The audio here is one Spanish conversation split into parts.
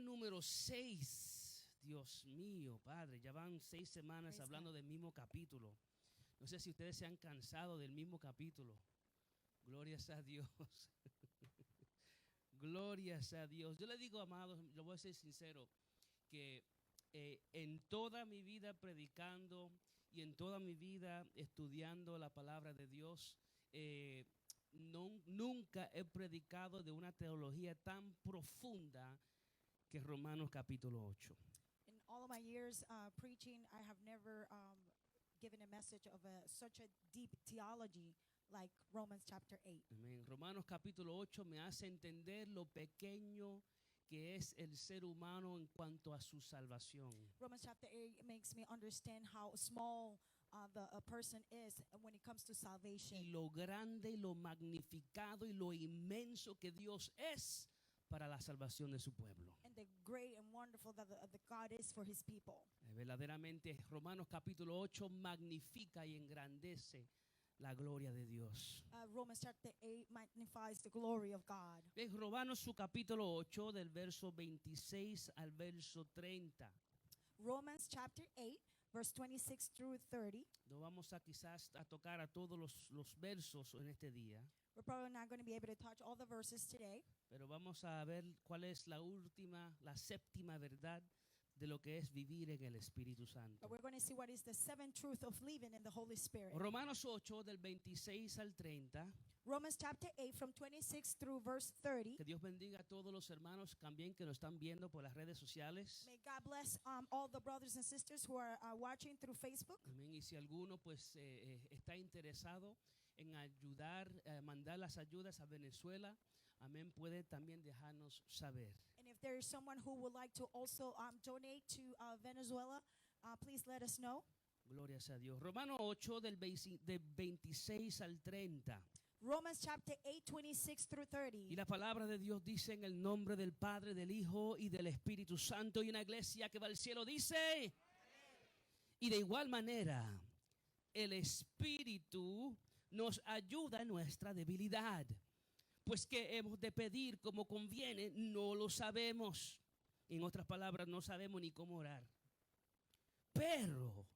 día número 6. Dios mío, Padre, ya van 6 semanas Praise hablando God. del mismo capítulo. No sé si ustedes se han cansado del mismo capítulo. Glorias a Dios. Glorias a Dios. Yo le digo, amados, lo voy a ser sincero, que en toda mi vida predicando y en toda mi vida estudiando la palabra de Dios, nunca he predicado de una teología tan profunda que Romanos capítulo 8. In all of my years preaching, I have never given a message of such a deep theology like Romans chapter 8. Amén. Romanos capítulo 8 me hace entender lo pequeño que es el ser humano en cuanto a su salvación. Romans chapter 8 makes me understand how small a person is when it comes to Y salvation. lo grande y lo magnificado y lo inmenso que Dios es para la salvación de su pueblo. And the great and wonderful that the God is for his people. Verdaderamente Romanos capítulo 8 magnifica y engrandece la gloria de Dios. Romans chapter 8 magnifies the glory of God. En Romanos su capítulo 8 del verso 26 al verso 30. Romans chapter 8 verse 26 through 30. No vamos a quizás a tocar a todos los versos en este día, We're probably not going to be able to touch all the verses today, pero vamos a ver cuál es la séptima verdad de lo que es vivir en el Espíritu Santo. but we're going to see what is the seventh truth of living in the Holy Spirit. Romanos 8 del 26 al 30. Romans chapter 8 from 26 through verse 30. Que Dios bendiga a todos los hermanos también que nos están viendo por las redes sociales. May God bless all the brothers and sisters who are watching through Facebook. Amén. Y si alguno pues está interesado en ayudar, mandar las ayudas a Venezuela, amén, puede también dejarnos saber. And if there is someone who would like to also donate to Venezuela, please let us know. Glorias a Dios. Romanos 8 del 26 al 30. Romans chapter 8, 26 through Y 30. la palabra de Dios dice en el nombre del Padre, del Hijo y del Espíritu Santo. Y una iglesia que va al cielo dice: y de igual manera, el Espíritu nos ayuda en nuestra debilidad. Pues que hemos de pedir como conviene, no lo sabemos. En otras palabras, no sabemos ni cómo orar. Pero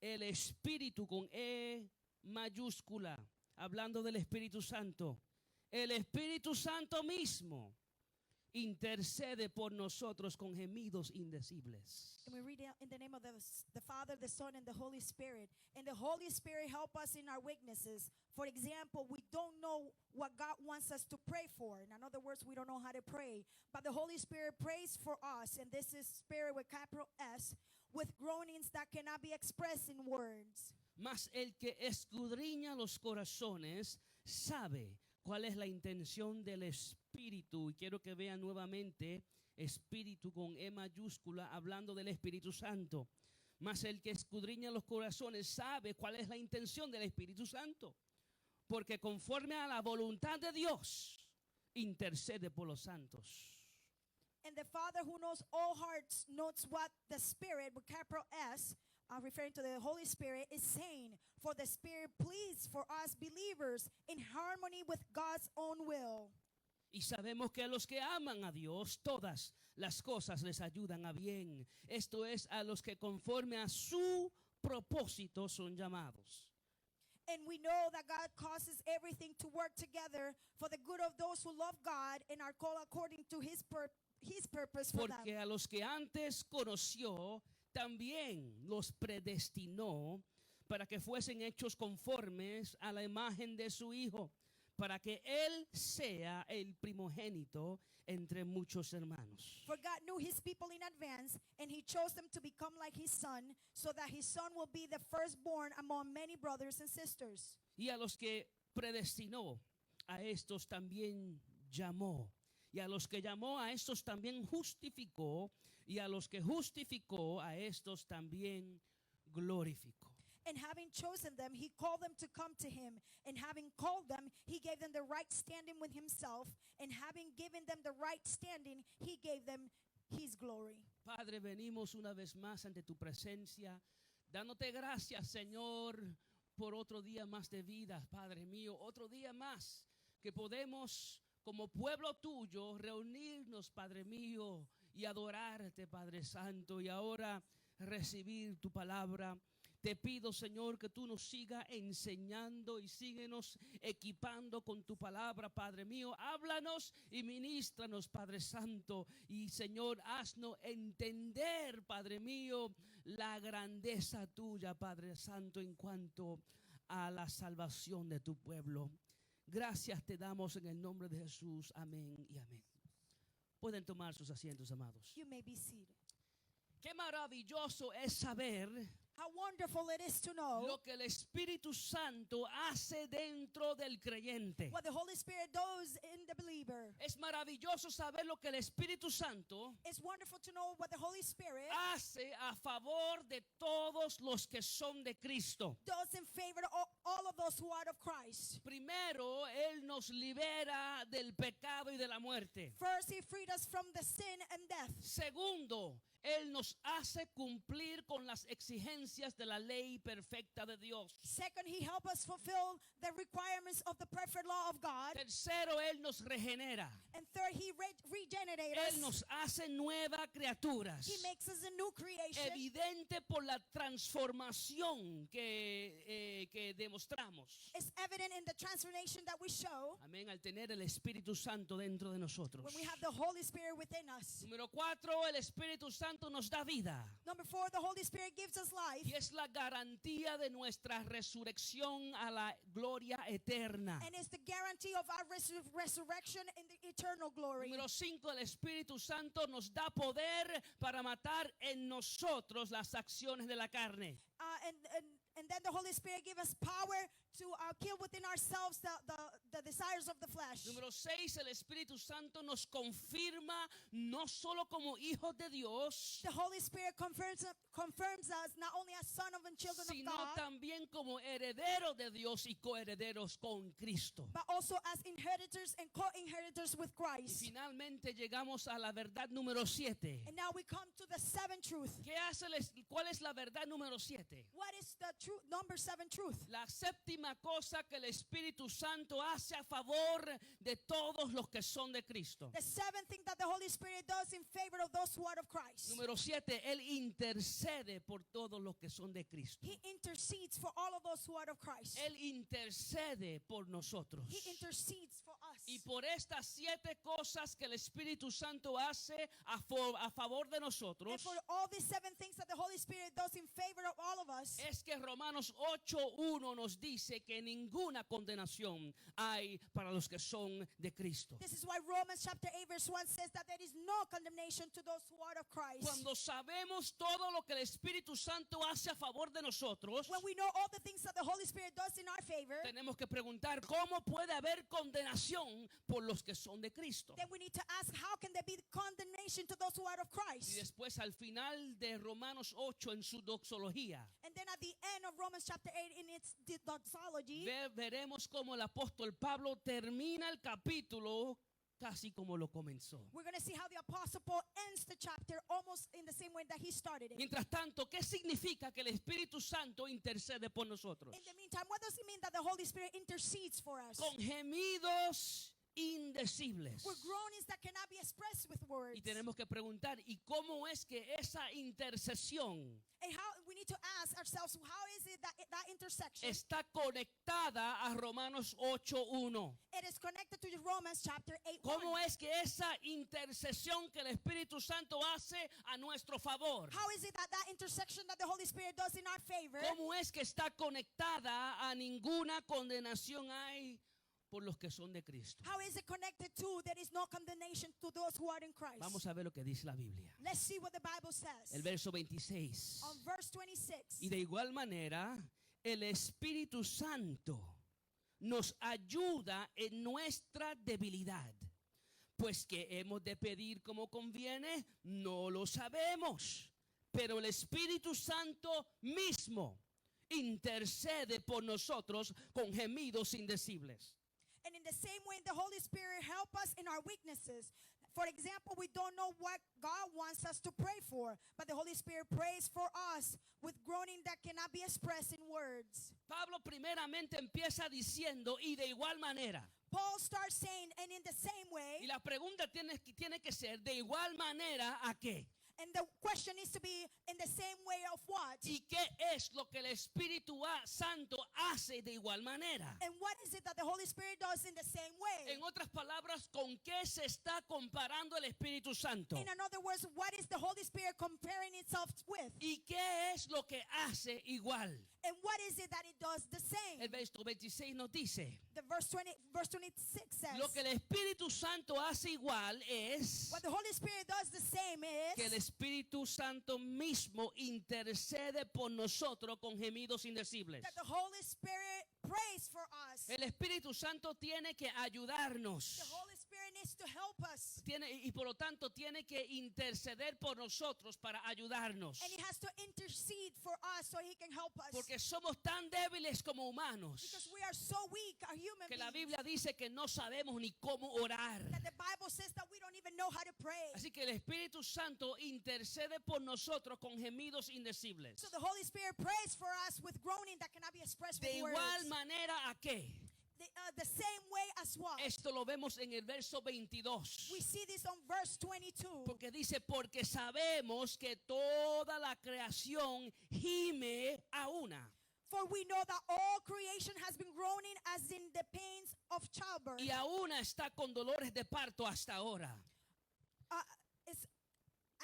el Espíritu con E mayúscula, hablando del Espíritu Santo, el Espíritu Santo mismo intercede por nosotros con gemidos indecibles. And we read it in the name of the Father, the Son, and the Holy Spirit. And the Holy Spirit help us in our weaknesses. For example, we don't know what God wants us to pray for. In other words, we don't know how to pray. But the Holy Spirit prays for us, and this is Spirit with capital S, with groanings that cannot be expressed in words. Mas el que escudriña los corazones sabe cuál es la intención del Espíritu. Y quiero que vean nuevamente Espíritu con E mayúscula, hablando del Espíritu Santo. Mas el que escudriña los corazones sabe cuál es la intención del Espíritu Santo. Porque conforme a la voluntad de Dios, intercede por los santos. And the Father who knows all hearts knows what the Spirit, with capital S, referring to the Holy Spirit, is saying. For the Spirit pleads for us believers in harmony with God's own will. Y sabemos que a los que aman a Dios, todas las cosas les ayudan a bien. Esto es, a los que conforme a su propósito son llamados. And we know that God causes everything to work together for the good of those who love God and are called according to His purpose for Porque them. a los que antes conoció, también los predestinó para que fuesen hechos conformes a la imagen de su Hijo, para que Él sea el primogénito entre muchos hermanos. For God knew His people in advance, and He chose them to become like His Son, so that His Son will be the firstborn among many brothers and sisters. Y a los que predestinó, a estos también llamó. Y a los que llamó, a estos también justificó. Y a los que justificó, a estos también glorificó. And having chosen them, He called them to come to Him. And having called them, He gave them the right standing with Himself. And having given them the right standing, He gave them His glory. Padre, venimos una vez más ante tu presencia, dándote gracias, Señor, por otro día más de vida, Padre mío, otro día más que podemos como pueblo tuyo reunirnos, Padre mío, y adorarte, Padre Santo, y ahora recibir tu palabra. Te pido, Señor, que tú nos sigas enseñando y síguenos equipando con tu palabra, Padre mío. Háblanos y ministranos, Padre Santo. Y, Señor, haznos entender, Padre mío, la grandeza tuya, Padre Santo, en cuanto a la salvación de tu pueblo. Gracias te damos en el nombre de Jesús. Amén y amén. Pueden tomar sus asientos, amados. You may be seated. Qué maravilloso es saber How wonderful it is to know lo que el Espíritu Santo hace dentro del creyente. what the Holy Spirit does in the believer. Es maravilloso saber lo que el Espíritu Santo It's wonderful to know what the Holy Spirit hace a favor de todos los que son de Cristo. does in favor of all of those who are of Christ. Primero, Él nos libera del pecado y de la muerte. First, He freed us from the sin and death. Segundo, Él nos hace cumplir con las exigencias de la ley perfecta de Dios. Second, He helps us fulfill the requirements of the perfect law of God. Tercero, Él nos regenera. And third, He regenerates Él us. nos hace nuevas criaturas. He makes us a new creation. Evidente por la transformación que demostramos. It's evident in the transformation that we show Amén, al tener el Espíritu Santo dentro de nosotros. when we have the Holy Spirit within us. Número 4, el Espíritu Santo nos da vida. Number 4, the Holy Spirit gives us life. Y es la garantía de nuestra resurrección a la gloria eterna. And it's the guarantee of our resurrection in the eternal glory. Número 5, el Espíritu Santo nos da poder para matar en nosotros las acciones de la carne. And then the Holy Spirit gives us power to kill within ourselves the desires of the flesh. Número 6, el Espíritu Santo nos confirma no solo como hijos de Dios, The Holy Spirit confirms us not only as son of and children of sino God, también como herederos de Dios y coherederos con Cristo. but also as inheritors and co-inheritors with Y Christ. finalmente llegamos a la verdad número 7. And now we come to the seventh truth. ¿Cuál es la verdad número 7? What is the truth? Number 7 truth. La séptima cosa que el Espíritu Santo hace a favor de todos los que son de Cristo. The seventh thing that the Holy Spirit does in favor of those who are of Christ. Número 7, Él intercede por todos los que son de Cristo. He intercedes for all of those who are of Christ. Él intercede por nosotros. He intercedes for us. Y por estas 7 cosas que el Espíritu Santo hace a favor de nosotros, And for all these 7 things that the Holy Spirit does in favor of all of us, es que Romanos 8:1 nos dice que ninguna condenación hay para los que son de Cristo. this is why Romans chapter 8 verse 1 says that there is no condemnation to those who are of Christ. Cuando sabemos todo lo que el Espíritu Santo hace a favor de nosotros, When we know all the things that the Holy Spirit does in our favor, tenemos que preguntar cómo puede haber condenación por los que son de Cristo. then we need to ask, how can there be condemnation to those who are of Y Christ? después al final de Romanos 8 en su doxología, And then at the end of Romans chapter 8 in its doxology, veremos cómo el apóstol Pablo termina el capítulo casi como lo comenzó. we're going to see how the Apostle Paul ends the chapter almost in the same way that he started it. Mientras tanto, ¿qué significa que el Espíritu Santo intercede por nosotros? In the meantime, what does it mean that the Holy Spirit intercedes for us? Con gemidos indecibles. With groanings that cannot be expressed with words. Y tenemos que preguntar, ¿y cómo es que esa intercesión And how we need to ask ourselves, how is it that that intersection está conectada a Romanos 8:1? it is connected to Romans chapter 8? ¿Cómo es que esa intercesión que el Espíritu Santo hace a nuestro favor? How is it that that intersection that the Holy Spirit does in our favor? ¿Cómo es que está conectada a ninguna condenación hay por los que son de Cristo? How is it connected to there is no condemnation to those who are in Christ? Vamos a ver lo que dice la Biblia. Let's see what the Bible says. El verso 26. On verse 26. Y de igual manera, el Espíritu Santo nos ayuda en nuestra debilidad. Pues que hemos de pedir como conviene, no lo sabemos. Pero el Espíritu Santo mismo intercede por nosotros con gemidos indecibles. And in the same way, the Holy Spirit help us in our weaknesses. For example, we don't know what God wants us to pray for, but the Holy Spirit prays for us with groaning that cannot be expressed in words. Pablo primeramente empieza diciendo, y de igual manera. Paul starts saying, and in the same Y way, la pregunta tiene que ser de igual manera a qué. and the question needs to be in the same way of what? ¿Y qué es lo que el Espíritu Santo hace de igual manera? And what is it that the Holy Spirit does in the same way? En otras palabras, ¿con qué se está comparando el Espíritu Santo? In other words, what is the Holy Spirit comparing itself with? ¿Y qué es lo que hace igual? And what is it that it does the same? El verso 26 nos dice, The verse 26 says, lo que el Espíritu Santo hace igual es what the Holy Spirit does the same que el is Espíritu Santo mismo intercede por nosotros con gemidos indecibles. that the Holy Spirit prays for us. El Espíritu Santo tiene que ayudarnos. The Holy Spirit needs to help us. Y por lo tanto tiene que interceder por nosotros para ayudarnos. And he has to intercede for us so he can help us. Porque somos tan débiles como humanos Because we are so weak, our human que la beings, Biblia dice que no sabemos ni cómo orar. that the Bible says that we don't even know how to pray. Así que el Espíritu Santo intercede por nosotros con gemidos indecibles. So the Holy Spirit prays for us with groaning that cannot be expressed De with igual words. manera a qué. The same way as what? Esto lo vemos en el verso 22. We see this on verse 22. Porque dice, porque sabemos que toda la creación gime a una. For we know that all creation has been groaning as in the pains of childbirth. Y a una está con dolores de parto hasta ahora. It's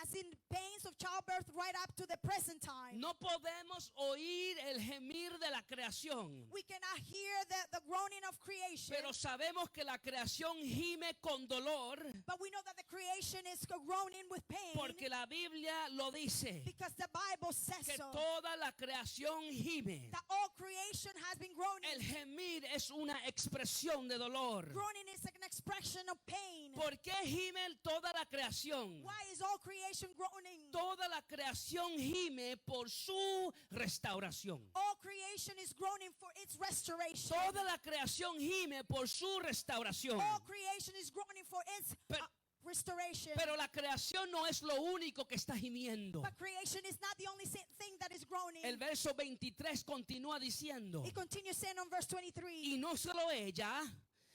as in pains of childbirth right up to the present time. No podemos oír el gemir de la creación. We cannot hear the groaning of creation. Pero sabemos que la creación gime con dolor But we know that the creation is groaning with pain. porque la Biblia lo dice. Because the Bible says Que so. toda la creación gime. That all creation has been groaning. El gemir es una expresión de dolor. Groaning is an expression of pain. ¿Por qué gime toda la creación? Why is all creation groaning? Toda la creación gime por su restauración. All creation is groaning for its restoration. Toda la creación gime por su restauración. All creation is groaning for its Pero- restoration. Pero la creación no es lo único que está gimiendo. But creation is not the only thing that is groaning. El verso 23 continúa diciendo, He continues saying on verse 23. y no solo ella,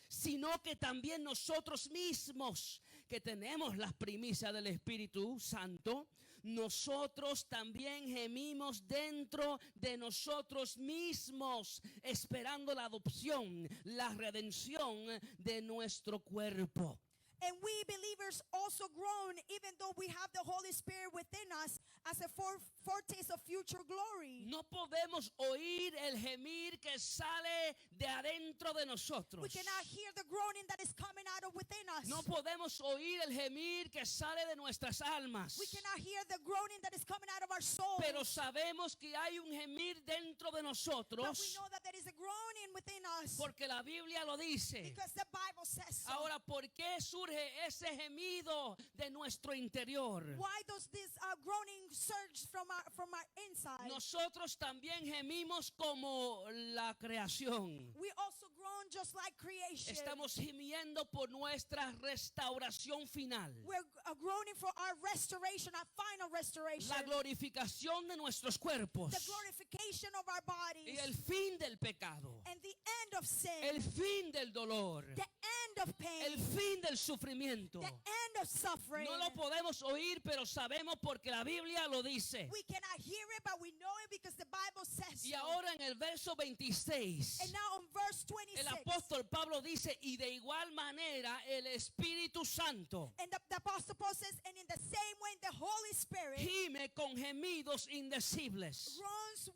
sino que también nosotros mismos, que tenemos las primicias del Espíritu Santo, nosotros también gemimos dentro de nosotros mismos, esperando la adopción, la redención de nuestro cuerpo. And we believers also groan even though we have the Holy Spirit within us as a foretaste of future glory. No podemos oír el gemir que sale de adentro de nosotros. We cannot hear the groaning that is coming out of within us. No podemos oír el gemir que sale de nuestras almas. We cannot hear the groaning that is coming out of our soul. Pero sabemos que hay un gemir dentro de But we nosotros know that there is a groaning within us. porque la Biblia lo dice. Because the Bible says so. Ahora, ¿por qué surge ese gemido de nuestro interior? Why does this groaning surge from our inside? Nosotros también gemimos como la creación. We also groan just like creation. Estamos gimiendo por nuestra restauración final. We're groaning for our restoration, our final restoration. La glorificación de nuestros cuerpos. The glorification of our Y bodies. el fin del pecado. And the end of sin. El fin del dolor. The end of pain. El fin del sufrimiento. The end of suffering. No lo podemos oír, pero sabemos porque la Biblia lo dice. We cannot hear it, but we know it because the Bible says Y so. ahora en el verso 26, And now on verse el 26. apóstol Pablo dice, y de igual manera el Espíritu Santo And the Apostle Paul says, and in the same way, the Holy Spirit gime con gemidos indecibles. groans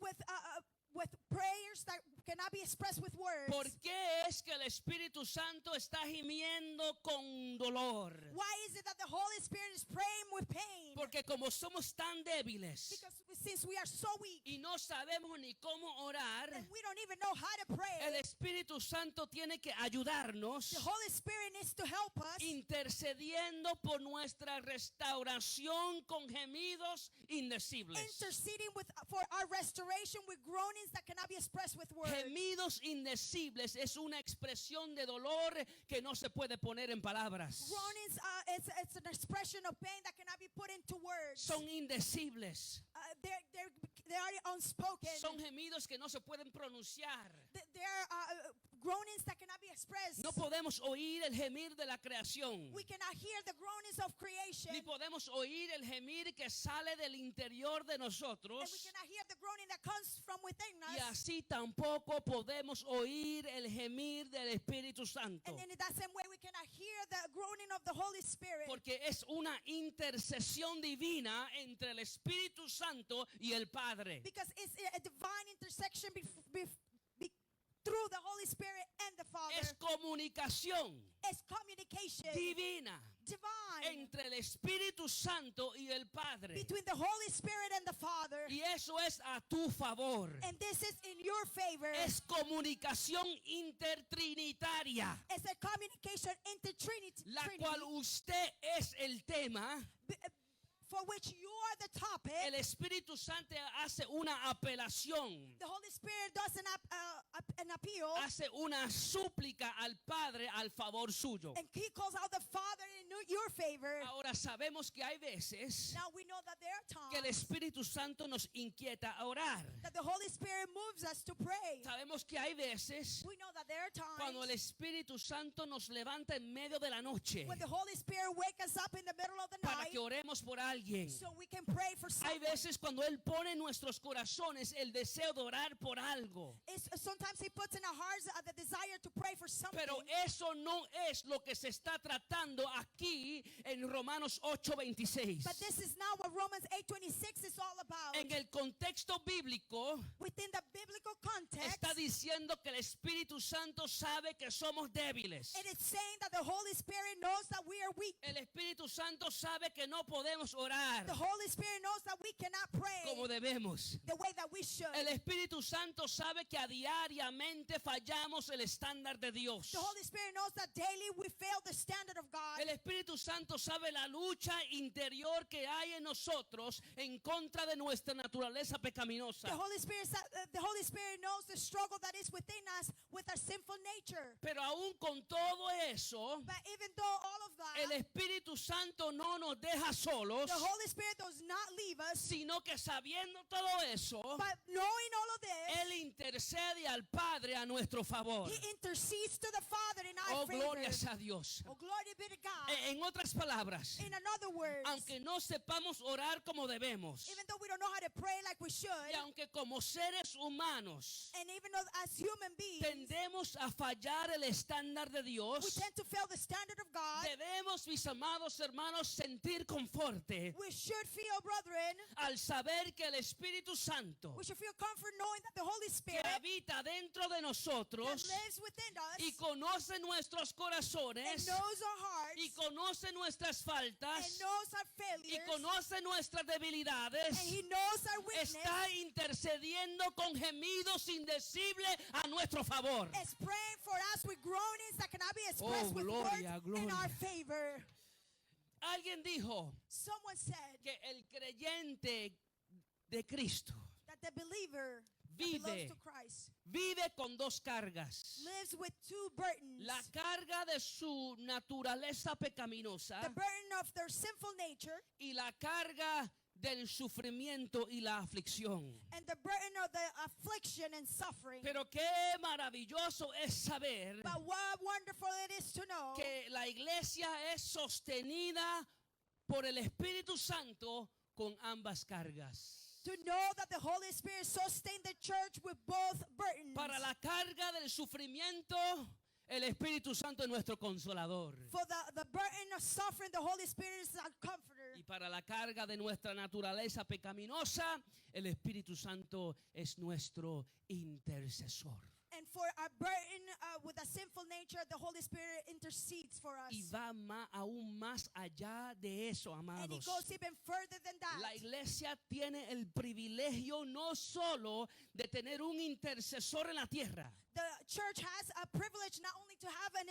with prayers that cannot be expressed with words. ¿Por qué es que el Espíritu Santo está gimiendo con dolor? Why is it that the Holy Spirit is praying with pain? Porque como somos tan débiles Because since we are so weak y no sabemos ni cómo orar, and we don't even know how to pray, el Espíritu Santo tiene que ayudarnos the Holy Spirit needs to help us intercediendo por nuestra restauración con gemidos indecibles. interceding for our restoration with groanings that cannot be expressed with words. Gemidos indecibles es una expresión de dolor que no se puede poner en palabras. Groanings, it's an expression of pain that cannot be put into words. Son indecibles. They are unspoken. Son gemidos que no se pueden pronunciar. They're groanings that cannot be expressed. No podemos oír el gemir de la creación. We cannot hear the groanings of creation. Ni podemos oír el gemir que sale del interior de And we nosotros. cannot hear the groaning that comes from within Y us. así tampoco podemos oír el gemir del Espíritu Santo. And then in that same way, we cannot hear the groaning of the Holy Spirit. Porque es una intercesión divina entre el Espíritu Santo y el Padre. Because it's a divine intersection through the Holy Spirit and the Father. Es comunicación It's communication, divina divine, entre el Espíritu Santo y el Padre. between the Holy Spirit and the Father. Y eso es a tu favor. And this is in your favor. Es comunicación intertrinitaria, It's a communication into Trinity, la cual usted es el tema. for which you are the topic. El Espíritu Santo hace una apelación, The Holy Spirit does an appeal, hace una súplica al Padre al favor suyo. and He calls out the Father in your favor. Ahora sabemos que hay veces Now we know that there are que el times Espíritu Santo nos inquieta a orar. that the Holy Spirit moves us to pray. Sabemos que hay veces We know that there are cuando el times Espíritu Santo nos levanta en medio de la noche when the Holy Spirit wakes us up in the middle of the para night que oremos por alguien. so we can pray for Hay someone. veces cuando Él pone en nuestros corazones el deseo de orar por algo. Sometimes He puts in our hearts the desire to pray for something. Pero eso no es lo que se está tratando aquí en Romanos 8:26. But this is not what Romans 8:26 is all about. En el contexto bíblico Within the biblical context, está diciendo que el Espíritu Santo sabe que somos débiles. it is saying that the Holy Spirit knows that we are weak. El Espíritu Santo sabe que no podemos orar The Holy Spirit knows that we cannot pray como debemos. the way that we should. El Espíritu Santo sabe que a diariamente fallamos el estándar de Dios. The Holy Spirit knows that daily we fail the standard of God. El Espíritu Santo sabe la lucha interior que hay en nosotros en contra de nuestra naturaleza pecaminosa. The Holy Spirit knows the struggle that is within us with our sinful nature. Pero aún con todo eso, But even though all of el that, Espíritu Santo no nos deja solos, the Holy Spirit does not leave us. sino que sabiendo todo eso, But knowing all of this, Él intercede al Padre a nuestro favor. He intercedes to the Father in our Oh, favor. glorias a Dios. Oh, glory be to God. En otras palabras, In another words, aunque no sepamos orar como debemos, even though we don't know how to pray like we should, y aunque como seres humanos and even though as human beings, tendemos a fallar el estándar de we Dios, tend to fail the standard of God, debemos, mis amados hermanos, sentir conforte we should feel, brethren, al saber que el Espíritu Santo we should feel comfort knowing that the Holy que Spirit habita dentro de that nosotros lives within us y conoce nuestros and corazones knows our hearts y conoce nuestras and faltas knows our y failures conoce nuestras and debilidades, He knows our weakness, está intercediendo con gemidos indecibles a nuestro favor. is praying for us with groanings that cannot be expressed with gloria, words in our gloria. favor. Alguien dijo Someone said que el creyente de Cristo that the believer that belongs vive, to Christ vive con dos cargas. lives with two burdens. La carga de su naturaleza pecaminosa The burden of their sinful nature y la carga del sufrimiento y la aflicción. and the burden of the affliction and suffering. Pero qué maravilloso es saber But what wonderful it is to know que la iglesia es sostenida por el Espíritu Santo con ambas cargas. that the Holy Spirit sustained the church with both burdens. Para la carga del sufrimiento, el Espíritu Santo es nuestro consolador. For the burden of suffering, the Holy Spirit is our comforter. Y para la carga de nuestra naturaleza pecaminosa, el Espíritu Santo es nuestro intercesor. And for our burden with a sinful nature, the Holy Spirit intercedes for us. Y va aún más allá de eso, And He amados. goes even further than that. La iglesia tiene el privilegio no solo de tener un intercesor en la tierra, The church has a privilege not only to have an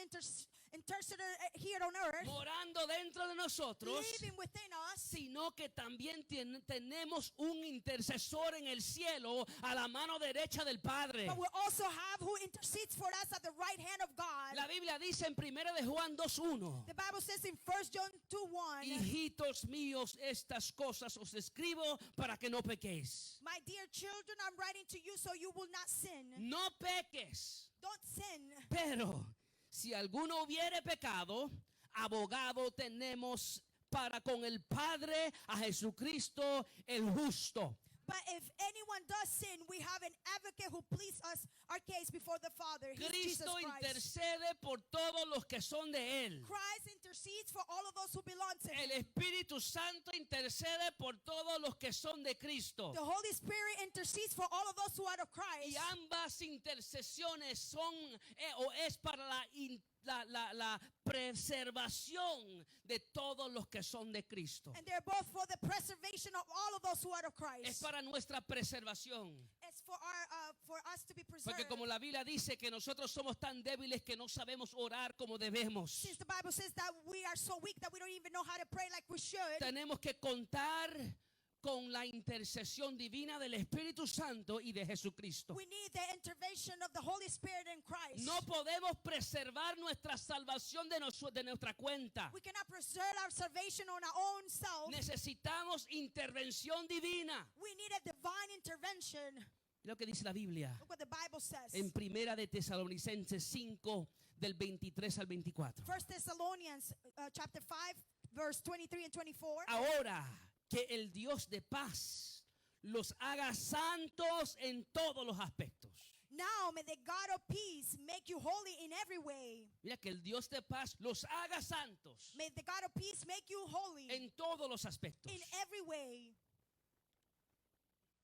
intercessor here on earth, morando dentro de nosotros, living within us, sino que también tenemos un intercesor en el cielo a la mano derecha del Padre. but we also have who intercedes for us at the right hand of God. La Biblia dice en 1 de Juan 2:1, The Bible says in 1 John 2:1, hijitos míos, estas cosas os escribo para que no pequéis. my dear children, I'm writing to you so you will not sin. No peques, Don't sin. pero si alguno hubiere pecado, abogado tenemos para con el Padre a Jesucristo el justo. But if anyone does sin, we have an advocate who pleads us our case before the Father. He's Jesus Cristo Christ. intercede por todos los que son de Él. Christ intercedes for all of those who belong to El Him. Espíritu Santo intercede por todos los que son de Cristo. The Holy Spirit intercedes for all of those who are of Christ. Y ambas intercesiones son o es para la preservación de todos los que son de Cristo. And they're both for the preservation of all of those who are of Christ. Es para nuestra preservación. It's for us to be preserved. Porque como la Biblia dice que nosotros somos tan débiles que no sabemos orar como debemos. Since the Bible says that we are so weak that we don't even know how to pray like we should, Tenemos que contar con la intercesión divina del Espíritu Santo y de Jesucristo. we need the intervention of the Holy Spirit in Christ. No podemos preservar nuestra salvación de nuestra cuenta. We cannot preserve our salvation on our own self. Necesitamos intervención divina. We need a divine intervention. Lo que dice la Biblia Look what the Bible says. en Primera de Tesalonicenses 5 del 23 al 24. 1 Thessalonians chapter 5 verse 23 and 24. Ahora que el Dios de paz los haga santos en todos los aspectos. Now may the God of peace make you holy in every way. Mira, que el Dios de paz los haga santos May the God of peace make you holy en todos los aspectos. in every way.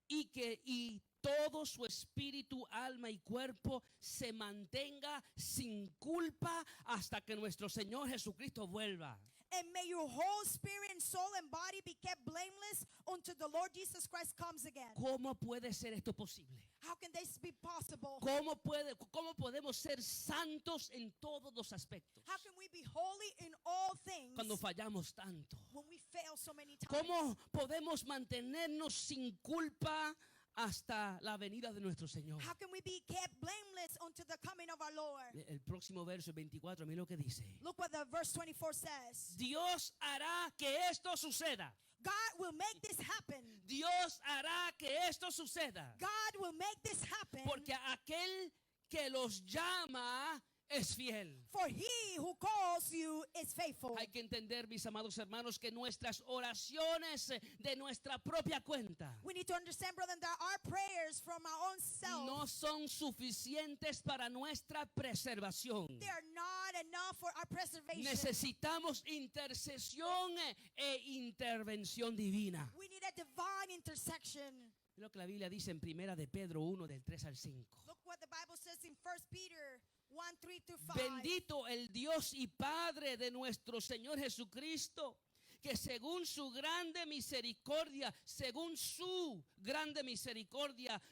Y todo su espíritu, alma y cuerpo se mantenga sin culpa hasta que nuestro Señor Jesucristo vuelva. And may your whole spirit and soul and body be kept blameless until the Lord Jesus Christ comes again. ¿Cómo puede ser esto posible? How can this be possible? ¿Cómo podemos ser santos en todos los aspectos How can we be holy in all things cuando fallamos tanto? when we fail so many times? ¿Cómo podemos mantenernos sin culpa hasta la venida de nuestro Señor? How can we be kept blameless until the coming of our Lord? El próximo verso 24, mira lo que dice. Look what the verse 24 says. Dios hará que esto suceda. God will make this happen. Dios hará que esto suceda. God will make this happen. Porque aquel que los llama es fiel. For he who calls you is faithful. Hay que entender, mis amados hermanos, que nuestras oraciones de nuestra propia cuenta We need to understand, brother, that our prayers from our own self, no son suficientes para nuestra preservación. they are not enough for our preservation. Necesitamos intercesión e intervención divina. We need a divine intersection. Lo que la Biblia dice en Primera de Pedro 1 del 3 al 5. Look what the Bible says in 1 Peter 1, 3 through 5. Bendito el Dios y Padre de nuestro Señor Jesucristo, que según su grande misericordia,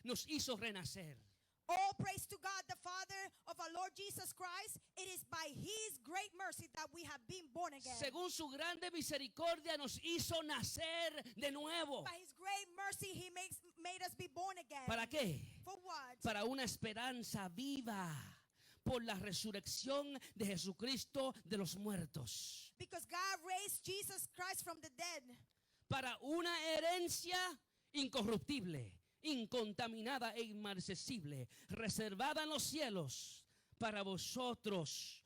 nos hizo renacer. All praise to God, the Father of our Lord Jesus Christ. It is by His great mercy that we have been born again. Según su grande misericordia nos hizo nacer de nuevo. By His great mercy, He made us be born again. ¿Para qué? For what? Para una esperanza viva por la resurrección de Jesucristo de los muertos. Because God raised Jesus Christ from the dead. Para una herencia incorruptible, incontaminada e inmarcesible, reservada en los cielos para vosotros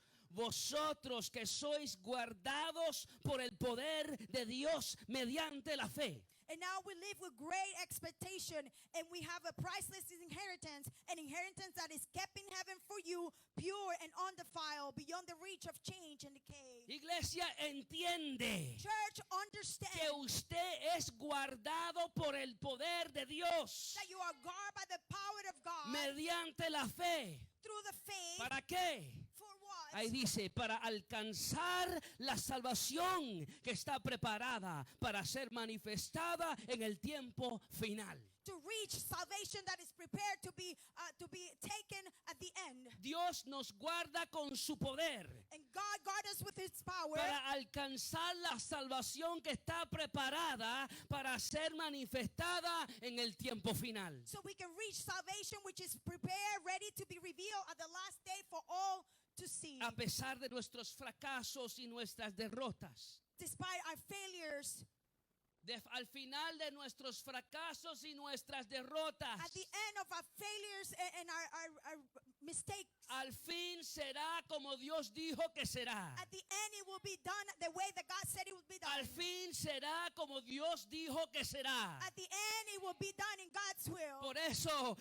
que sois guardados por el poder de Dios mediante la fe. And now we live with great expectation, and we have a priceless inheritance, an inheritance that is kept in heaven for you, pure and undefiled, beyond the reach of change and decay. Iglesia, entiende Church, understand que usted es guardado por el poder de Dios that you are guarded by the power of God mediante la fe. through the faith. ¿Para qué? For what? Ahí dice, para alcanzar la salvación que está preparada para ser manifestada en el tiempo final. To reach salvation that is prepared to be taken at the end. Dios nos guarda con su poder. And God guard us with His power para alcanzar la salvación que está preparada para ser manifestada en el tiempo final. so we can reach salvation which is prepared, ready to be revealed at the last day for all to see. A pesar de nuestros fracasos y nuestras derrotas. Despite our failures, Al final de nuestros fracasos y nuestras derrotas, at the end of our failures and our mistakes, al fin será como Dios dijo que será. at the end it will be done the way that God said it would be done. Al fin será como Dios dijo que será. At the end it will be done in God's will. Por eso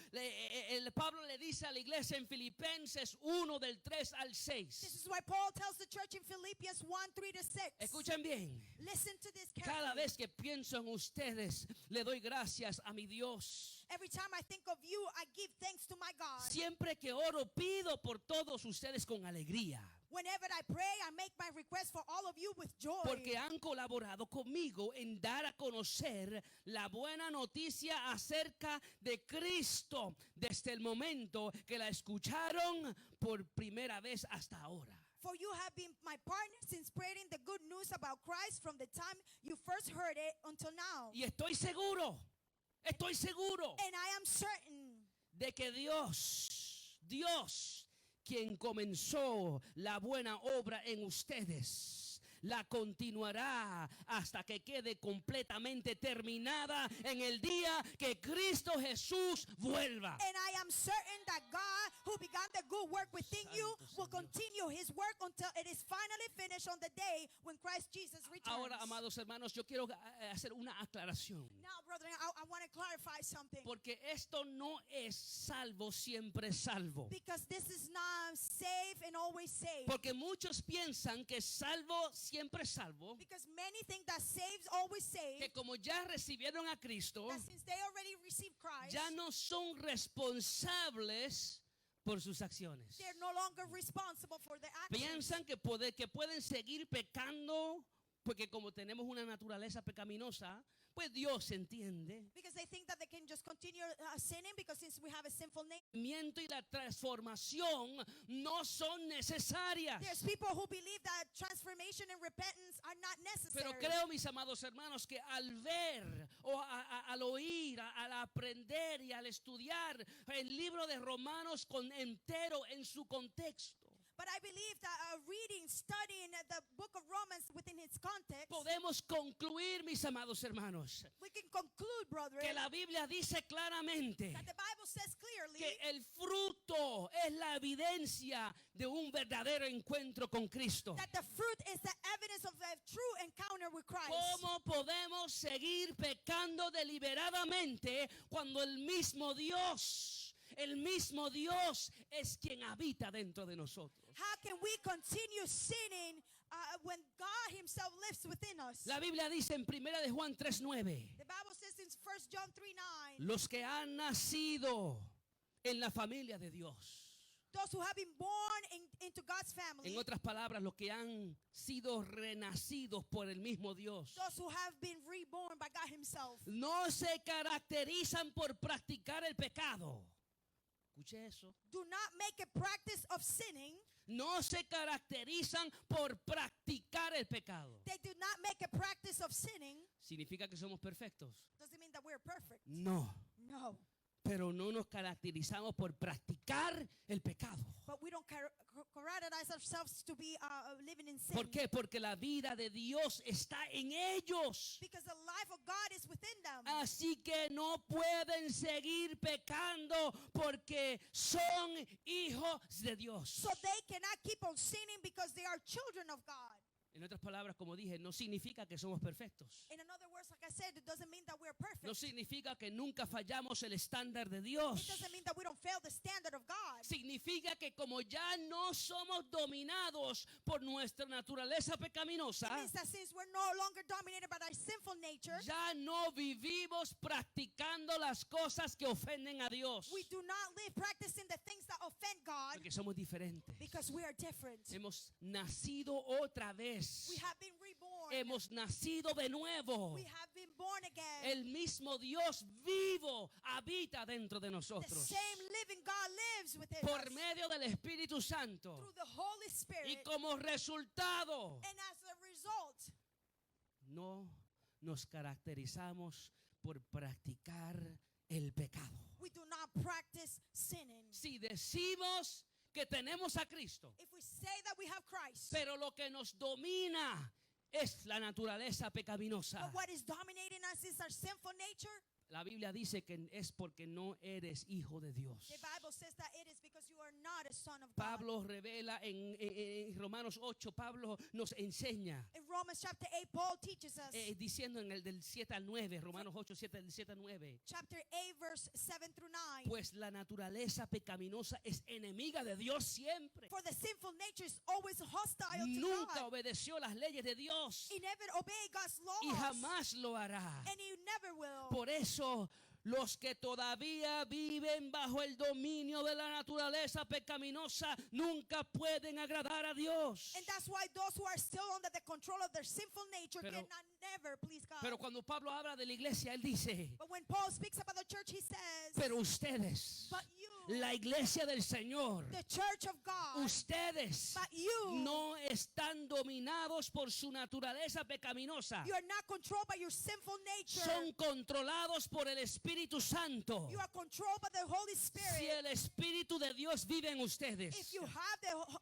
Pablo le dice a la iglesia en Filipenses 1 del 3 al 6. This is why Paul tells the church in Philippians 1:3-6. Escuchen bien. Listen to this Cada carefully. vez que pienso en ustedes, le doy gracias a mi Dios. Every time I think of you, I give thanks to my God. Siempre que oro, pido por todos ustedes con alegría. Whenever I pray, I make my request for all of you with joy. Porque han colaborado conmigo en dar a conocer la buena noticia acerca de Cristo desde el momento que la escucharon por primera vez hasta ahora. For you have been my partners in spreading the good news about Christ from the time you first heard it until now. Y estoy seguro And I am certain de que Dios, quien comenzó la buena obra en ustedes, la continuará hasta que quede completamente terminada en el día que Cristo Jesús vuelva. and I am certain that God who began the good work within you will continue His work until it is finally finished on the day when Christ Jesus returns. Ahora, amados hermanos, yo quiero hacer una aclaración. Now, brethren, I want to clarify something. Porque esto no es salvo siempre salvo. Because this is not safe and always safe. Porque muchos piensan que salvo siempre salvo, Because many think that saves always que save. como ya recibieron a Cristo, That since they already received Christ, ya no son responsables por sus acciones. they're no longer responsible for their actions. Piensan que pueden seguir pecando porque como tenemos una naturaleza pecaminosa, pues Dios entiende. Because they think that they can just continue sinning because since we have a sinful nature. El crecimiento y la transformación no son necesarias. There's people who believe that transformation and repentance are not necessary. Pero creo, mis amados hermanos, que al ver o al oír, al aprender y al estudiar el libro de Romanos entero en su contexto, But I believe that reading, studying the book of Romans within its context, podemos concluir, mis amados hermanos, we can conclude, brethren, que la Biblia dice claramente that the Bible says clearly que el fruto es la evidencia de un verdadero encuentro con Cristo. that the fruit is the evidence of a true encounter with Christ. ¿Cómo podemos seguir pecando deliberadamente cuando el mismo Dios es quien habita dentro de nosotros? How can we continue sinning when God Himself lives within us? La Biblia dice en 1 de Juan 3:9, The Bible says in 1 John 3:9, los que han nacido en la familia de Dios. those who have been born into God's family, En otras palabras, los que han sido renacidos por el mismo Dios, those who have been reborn by God Himself, no se caracterizan por practicar el pecado. Escuche eso. do not make a practice of sinning. No se caracterizan por practicar el pecado. They do not make a practice of sinning. ¿Significa que somos perfectos? Doesn't mean that we're perfect. No. No. Pero no nos caracterizamos por practicar el pecado. But we don't characterize ourselves to be living in sin. ¿Por qué? Porque la vida de Dios está en ellos. Because the life of God is within them. Así que no pueden seguir pecando porque son hijos de Dios. So they cannot keep on sinning because they are children of God. En otras palabras, como dije, no significa que somos perfectos. In other words, like I said, it doesn't mean that we're perfect. No significa que nunca fallamos el estándar de It Dios. doesn't mean that we don't fail the standard of God. Significa que como ya no somos dominados por nuestra naturaleza It pecaminosa, means that since we're no longer dominated by our sinful nature, ya no vivimos practicando las cosas que ofenden a Dios. we do not live practicing the things that offend God porque somos diferentes. because we are different. Hemos nacido otra vez. We have been reborn. Hemos nacido de nuevo. We have been born again. El mismo Dios vivo habita dentro de The nosotros same living God lives within por us medio del Espíritu Santo. through the Holy Y Spirit. como resultado, And as a result, no nos caracterizamos por practicar el pecado. we do not practice sinning. Si decimos que tenemos a Cristo, If we say that we have Christ, pero lo que nos domina es la naturaleza pecaminosa. but what is dominating us is our sinful nature, La Biblia dice que es porque no eres hijo de Dios. the Bible says that it is because you are not a son of God. Pablo revela en Romanos 8, Pablo nos enseña, In Romans chapter 8, Paul teaches us, diciendo en el del 7 al 9, Romanos 8, 7, del 7 al 9, chapter 8, verse 7 through 9. pues la naturaleza pecaminosa es enemiga de Dios siempre. For the sinful nature is always hostile to Nunca God. obedeció las leyes de Dios He never obeyed God's laws. y jamás lo hará. And he never will. Por eso los que todavía viven bajo el dominio de la naturaleza pecaminosa nunca pueden agradar a Dios. And that's why those who are still under the control of their sinful nature Pero- cannot never please God. Pero cuando Pablo habla de la iglesia, él dice, But when Paul speaks about the church, he says, pero ustedes, but you, la iglesia del Señor, the church of God, ustedes but you, no están dominados por su naturaleza pecaminosa. you are not controlled by your sinful nature. Son controlados por el Espíritu Santo. You are controlled by the Holy Si Spirit. el Espíritu de Dios vive en ustedes. If you have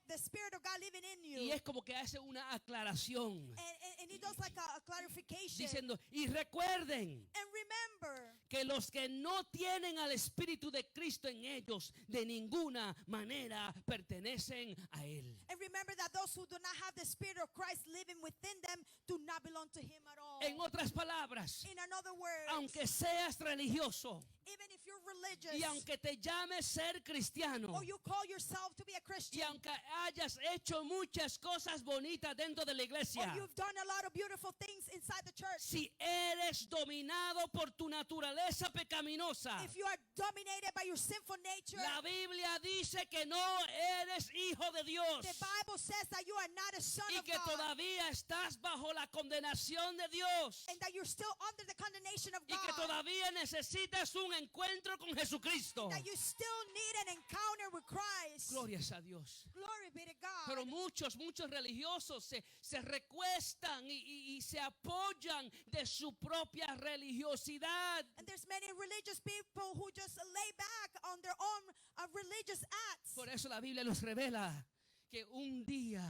the Spirit of God living in you. Y es como que hace una aclaración And he does like a clarification. diciendo, y recuerden And remember que los que no tienen al Espíritu de Cristo en ellos de ninguna manera pertenecen a Él. and remember that those who do not have the Spirit of Christ living within them do not belong to him at all. En otras palabras, In another word, aunque seas religioso even if you're religious y aunque te llames ser cristiano or you call yourself to be a y Christian aunque hayas hecho muchas cosas bonitas dentro de la or iglesia, you've done a lot of beautiful things inside the church, si eres dominado por tu naturaleza pecaminosa, if you are dominated by your sinful nature, la Biblia dice que no eres hijo de Dios the Bible says that you are not a son y of que God todavía estás bajo la condenación de Dios and that you're still under the condemnation of y que God, todavía necesitas un encuentro con Jesucristo. that you still need an encounter with Christ. Glorias a Dios. Glory be to God. Pero muchos religiosos se recuestan y se apoyan de su propia religiosidad. And there's many religious people who just lay back on their own religious acts. Por eso la Biblia nos revela que un día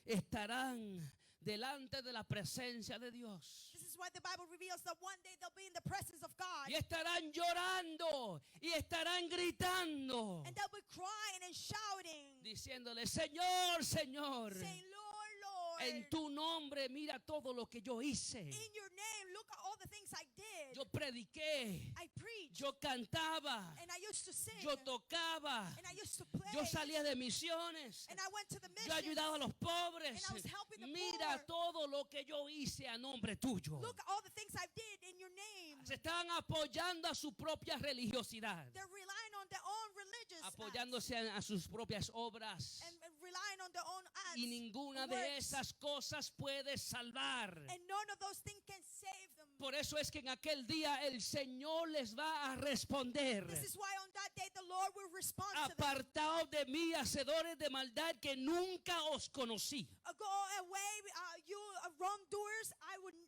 estarán delante de la presencia de Dios. This is why the Bible reveals that one day they'll be in the presence of God. Y estarán llorando y estarán gritando, And they'll be crying and shouting, diciéndole, Señor, Señor, saying, Lord, Lord, en tu nombre mira todo lo que yo hice. in your name, look at all the things I did. Yo prediqué, I preached, yo cantaba, and I used to sing, yo tocaba, and I used to play, yo salía de misiones, and I went to the yo mission. ayudaba a los pobres. And I was helping the Mira poor. todo lo que yo hice a nombre tuyo. Look at all the things I did in your name. Se estaban apoyando a su propia religiosidad, They're relying on their own religious acts apoyándose a sus propias obras. and relying on their own acts. Y ninguna and de works. esas cosas puede salvar. And none of those things can save them. Por eso es que en aquel día el Señor les va a responder. This is why on that day the Lord will respond to them. Apartaos de mí, hacedores de maldad, que nunca os conocí. Go away, you wrongdoers.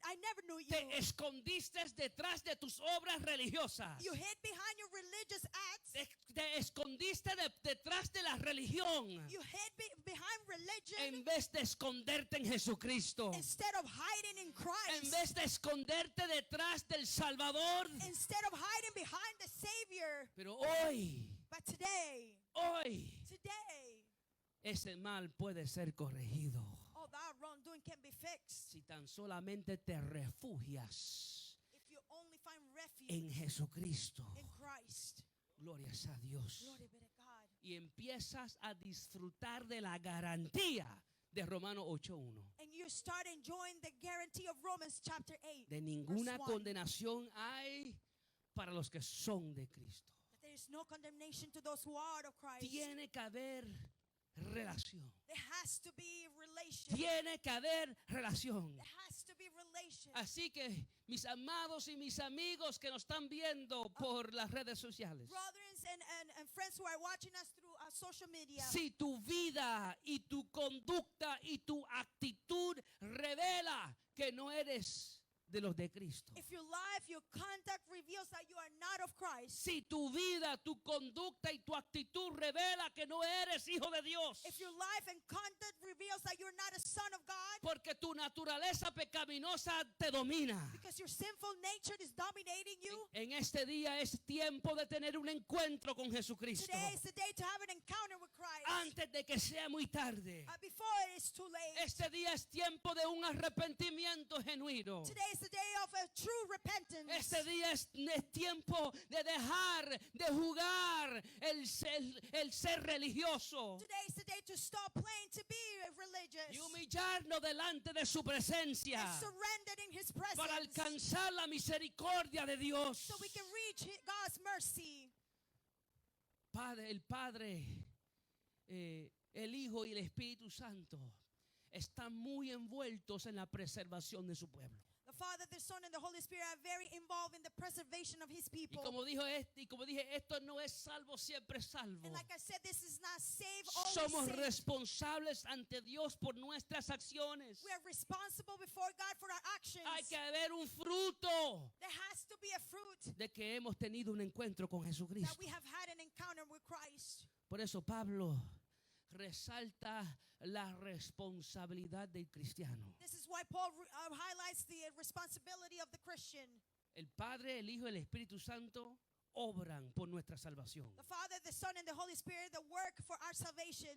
I never knew you. Te escondiste detrás de tus obras religiosas. You hid behind your religious acts. Te escondiste detrás de la religión You hid behind religion en vez de esconderte en Jesucristo. instead of hiding in En Christ. vez de esconderte detrás del Salvador. Instead of hiding behind the Savior. Pero hoy, But today, ese mal puede ser corregido all that wrongdoing can be fixed si tan solamente te refugias if you only find refuge en Jesucristo. in Christ. Glorias a Dios. Glory be to God. Y empiezas a disfrutar de la garantía de Romanos 8:1. And you start enjoying the guarantee of Romans chapter 8. De ninguna verse 1. condenación hay para los que son de Cristo. There is no condemnation to those who are of Christ. Tiene que haber relación. There has to be relation. Tiene que haber relación. There has to be relation. Así que mis amados y mis amigos que nos están viendo por las redes sociales, Brothers and friends who are watching us through social media. si tu vida y tu conducta y tu actitud revela que no eres de los de Cristo, If your life, your conduct reveals that you are not of Christ. si tu vida, tu conducta y tu actitud revela que no eres hijo de Dios, If your life and conduct reveals that you're not a son of God. porque tu naturaleza pecaminosa te domina. Because your sinful nature is dominating you. En este día es tiempo de tener un encuentro con Jesucristo Today is the day to have an encounter with Christ. antes de que sea muy tarde. Before it is too late. Este día es tiempo de un arrepentimiento genuino. Today is the day of a true repentance. Este día es tiempo de dejar de jugar el ser religioso Today is the day to stop playing to be religious. y humillarnos delante de su presencia And surrender in His presence. para alcanzar la misericordia de Dios. So we can reach God's mercy. El Padre, el Hijo y el Espíritu Santo están muy envueltos en la preservación de su pueblo. The Father, the Son, and the Holy Spirit are very involved in the preservation of His Y people. como dije, esto no es salvo siempre salvo. And like I said, this is not save, always Somos saved. responsables ante Dios por nuestras acciones. We are responsible before God for our actions. Hay que haber un fruto There has to be a fruit de que hemos tenido un encuentro con that Jesucristo. we have had an encounter with Christ. Por eso Pablo resalta la responsabilidad del cristiano. This is why Paul highlights the responsibility of the Christian. El Padre, el Hijo y el Espíritu Santo obran por nuestra salvación. The Father, the Son, and the Holy Spirit, the work for our salvation.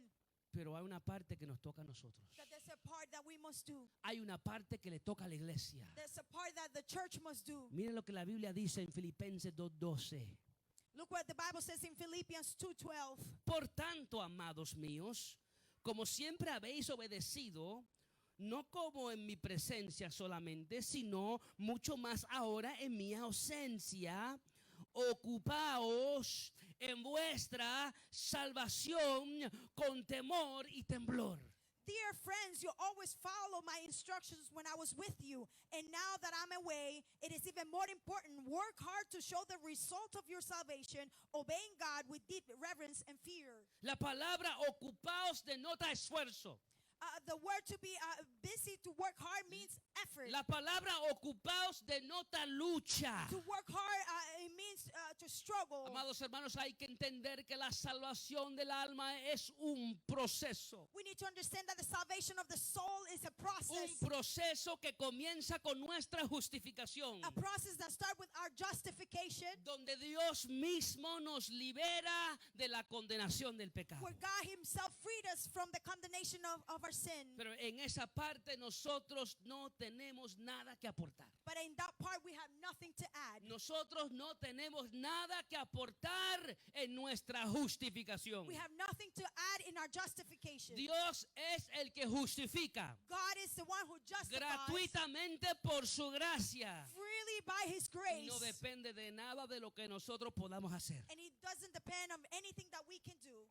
Pero hay una parte que nos toca a nosotros. That there's a part that we must do. Hay una parte que le toca a la iglesia. There's a part that the church must do. Miren lo que la Biblia dice en Filipenses 2:12. Look what the Bible says in Philippians 2:12. Por tanto, amados míos, como siempre habéis obedecido, no como en mi presencia solamente, sino mucho más ahora en mi ausencia, ocupaos en vuestra salvación con temor y temblor. Dear friends, you always follow my instructions when I was with you. And now that I'm away, it is even more important. Work hard to show the result of your salvation, obeying God with deep reverence and fear. La palabra ocupaos denota esfuerzo. The word to be busy, to work hard, means effort. La palabra ocupaos denota lucha. To work hard, it means to struggle. Amados hermanos, hay que entender que la salvación del alma es un proceso. We need to understand that the salvation of the soul is a Un process. proceso que comienza con nuestra justificación, A process that starts with our justification, donde Dios mismo nos libera de la condenación del pecado. where God Himself freed us from the condemnation of our sin. Pero en esa parte nosotros no tenemos nada que aportar. But in that part, we have nothing to add. Nosotros no tenemos nada que aportar en nuestra justificación. We have nothing to add in our justification. Dios es el que justifica God is the one who justifies gratuitamente por su gracia. freely by His Y grace. no depende de nada de lo que nosotros podamos hacer. And it doesn't depend on anything that we can do.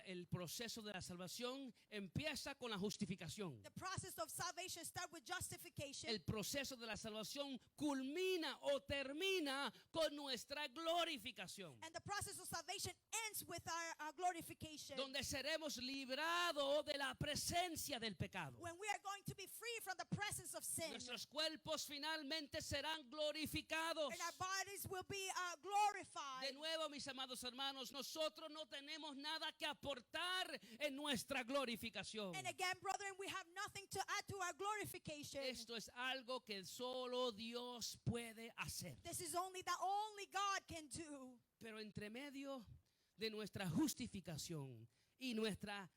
El proceso de la salvación empieza con la justificación. The process of salvation starts with justification. El proceso de la salvación culmina o termina con nuestra glorificación, And the process of salvation ends with our glorification. donde seremos librados de la presencia del pecado. When we are going to be free from the presence of sin. Nuestros cuerpos finalmente serán glorificados. And our bodies will be glorified. De nuevo, mis amados hermanos, nosotros no tenemos nada que aportar en nuestra glorificación. And again, brethren, we have nothing to add to our glorification. Esto es algo que solo Dios puede hacer. This is only that only God can do. Pero entre medio de nuestra justificación y nuestra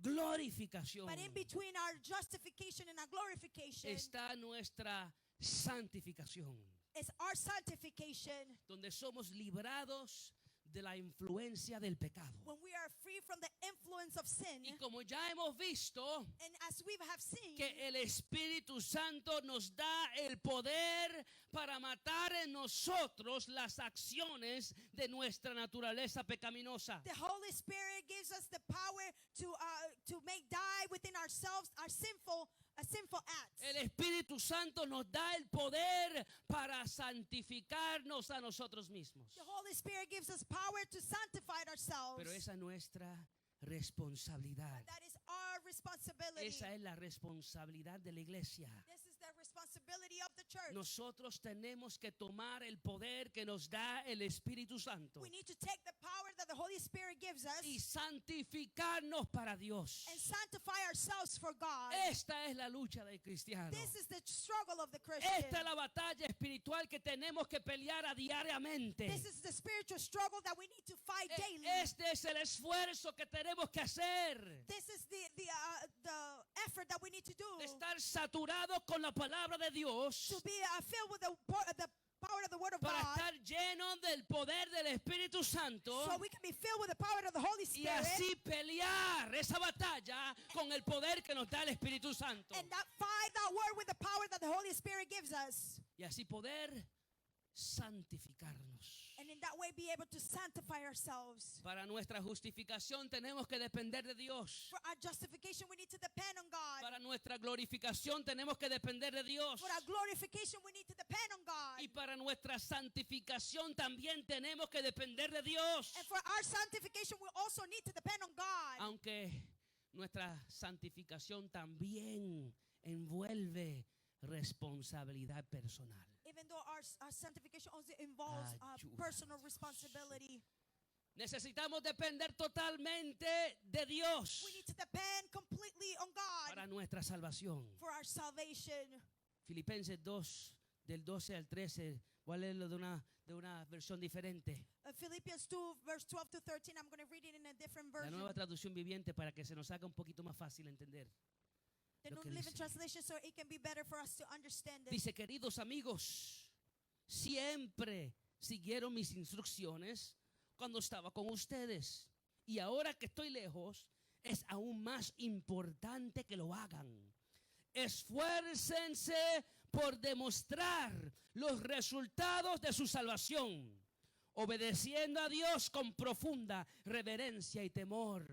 glorificación But in between our justification and our glorification está nuestra santificación, is our sanctification, donde somos librados de la influencia del pecado. when we are are free from the influence of sin. Y como ya hemos visto And as we have seen, que el Espíritu Santo nos da el poder para matar en nosotros las acciones de nuestra naturaleza pecaminosa. the Holy Spirit gives us the power to make die within ourselves our sinful acts. El Espíritu Santo nos da el poder para santificarnos a nosotros mismos. The Holy Spirit gives us power to sanctify ourselves. Pero esa es nuestra responsabilidad. That is our responsibility. Esa es la responsabilidad de la iglesia. This is the responsibility of the church. Nosotros tenemos que tomar el poder que nos da el Espíritu Santo We need to take the power that the Holy Spirit gives us y santificarnos para Dios. and sanctify ourselves for God. Esta es la lucha del cristiano. This is the struggle of the Christian. Esta es la batalla espiritual que tenemos que pelear a diariamente. This is the spiritual struggle that we need to fight daily. Este es el esfuerzo que tenemos que hacer. This is the effort that we need to do De estar saturados con la palabra de Dios to be filled with the power of the Word of para God, estar llenos del poder del Espíritu Santo so we can be filled with the power of the Holy y Spirit, así pelear esa batalla con el poder que nos da el Espíritu Santo. and that fight that word with the power that the Holy Spirit gives us, Y así poder santificarnos. and in that way be able to sanctify ourselves. Para nuestra justificación tenemos que depender de Dios. For our justification, we need to depend on God. Para nuestra glorificación tenemos que depender de Dios. For our glorification, we need to depend on God. Y para nuestra santificación también tenemos que depender de Dios. And for our sanctification, we also need to depend on God. Aunque nuestra santificación también envuelve responsabilidad personal. Even though our sanctification also involves Ayuda. personal responsibility. Necesitamos depender totalmente de Dios We need to depend completely on God para nuestra salvación. for our salvation. Filipenses 2, del 12 al 13. Voy a leerlo de una versión diferente. Philippians 2, verse 12 to 13. I'm going to read it in a different La version. nueva traducción viviente para que se nos haga un poquito más fácil entender. The lo New que Living dice. Translation, so it can be better for us to understand it. Dice, queridos amigos, siempre siguieron mis instrucciones cuando estaba con ustedes. Y ahora que estoy lejos, es aún más importante que lo hagan. Esfuércense por demostrar los resultados de su salvación, obedeciendo a Dios con profunda reverencia y temor.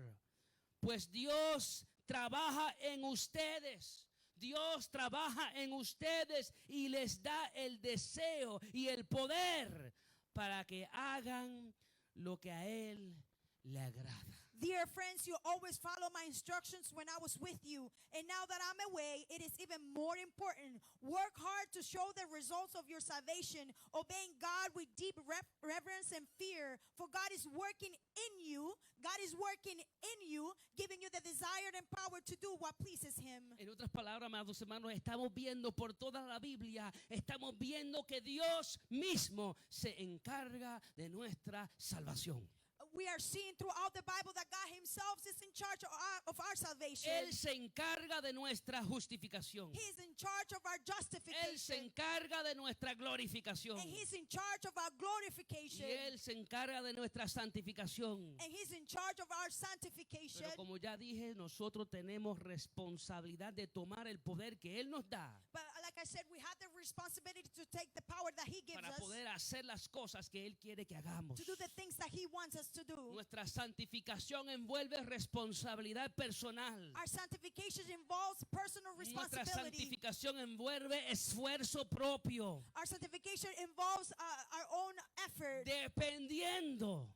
Pues Dios trabaja en ustedes. Dios trabaja en ustedes y les da el deseo y el poder para que hagan lo que a Él le agrada. Dear friends, you always follow my instructions when I was with you. And now that I'm away, it is even more important. Work hard to show the results of your salvation, obeying God with deep reverence and fear. For God is working in you. God is working in you, giving you the desire and power to do what pleases Him. En otras palabras, amados hermanos, estamos viendo por toda la Biblia, estamos viendo que Dios mismo se encarga de nuestra salvación. We are seeing throughout the Bible that God Himself is in charge of our salvation. Él se encarga de nuestra justificación. He is in charge of our Él se justification. encarga de nuestra glorificación. And He's in charge of our Y glorification. Él se encarga de nuestra santificación. And He's in charge of our sanctification. Pero como ya dije, nosotros tenemos responsabilidad de tomar el poder que Él nos da But like I said, we have the responsibility to take the power that He gives para us poder hacer las cosas que Él quiere que hagamos. to do the things that He wants us to do. Nuestra santificación envuelve responsabilidad personal. Our sanctification involves personal Nuestra responsibility. santificación envuelve esfuerzo propio, Our sanctification involves our own effort, dependiendo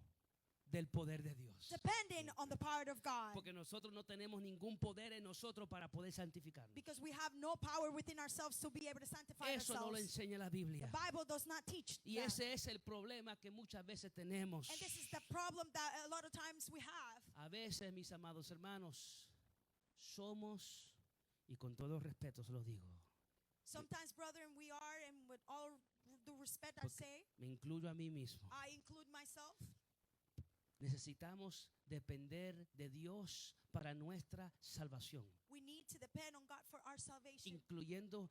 del poder de Dios. depending on the power of God. Porque nosotros no tenemos ningún poder en nosotros para poder santificarnos. Because we have no power within ourselves to be able to sanctify Eso no lo ourselves. enseña la Biblia. The Bible does not teach Y that. ese es el problema que muchas veces tenemos. And this is the problem that a lot of times we have. A veces, mis amados hermanos, somos, y con todo respeto se lo digo, Sometimes, brethren, we are, and with all due respect, I Porque- say, me incluyo a mí mismo. I include myself. Necesitamos depender de Dios para nuestra salvación. We need to depend on God for our salvation, incluyendo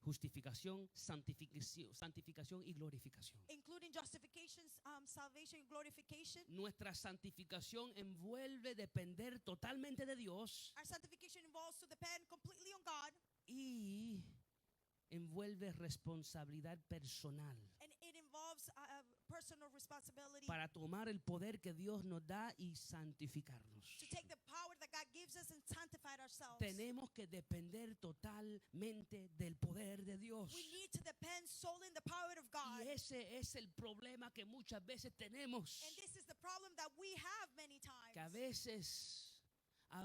justificación, santificación y glorificación. including justification, salvation, and glorification. Nuestra santificación envuelve depender totalmente de Dios Our sanctification involves to depend completely on God, y envuelve responsabilidad personal and it involves personal responsibility para tomar el poder que Dios nos da y santificarnos. to take the power that God gives us and sanctify ourselves. Tenemos que depender totalmente del poder de Dios. We need to depend solely on the power of God. Y ese es el problema que muchas veces tenemos. And this is the problem that we have many times. Que a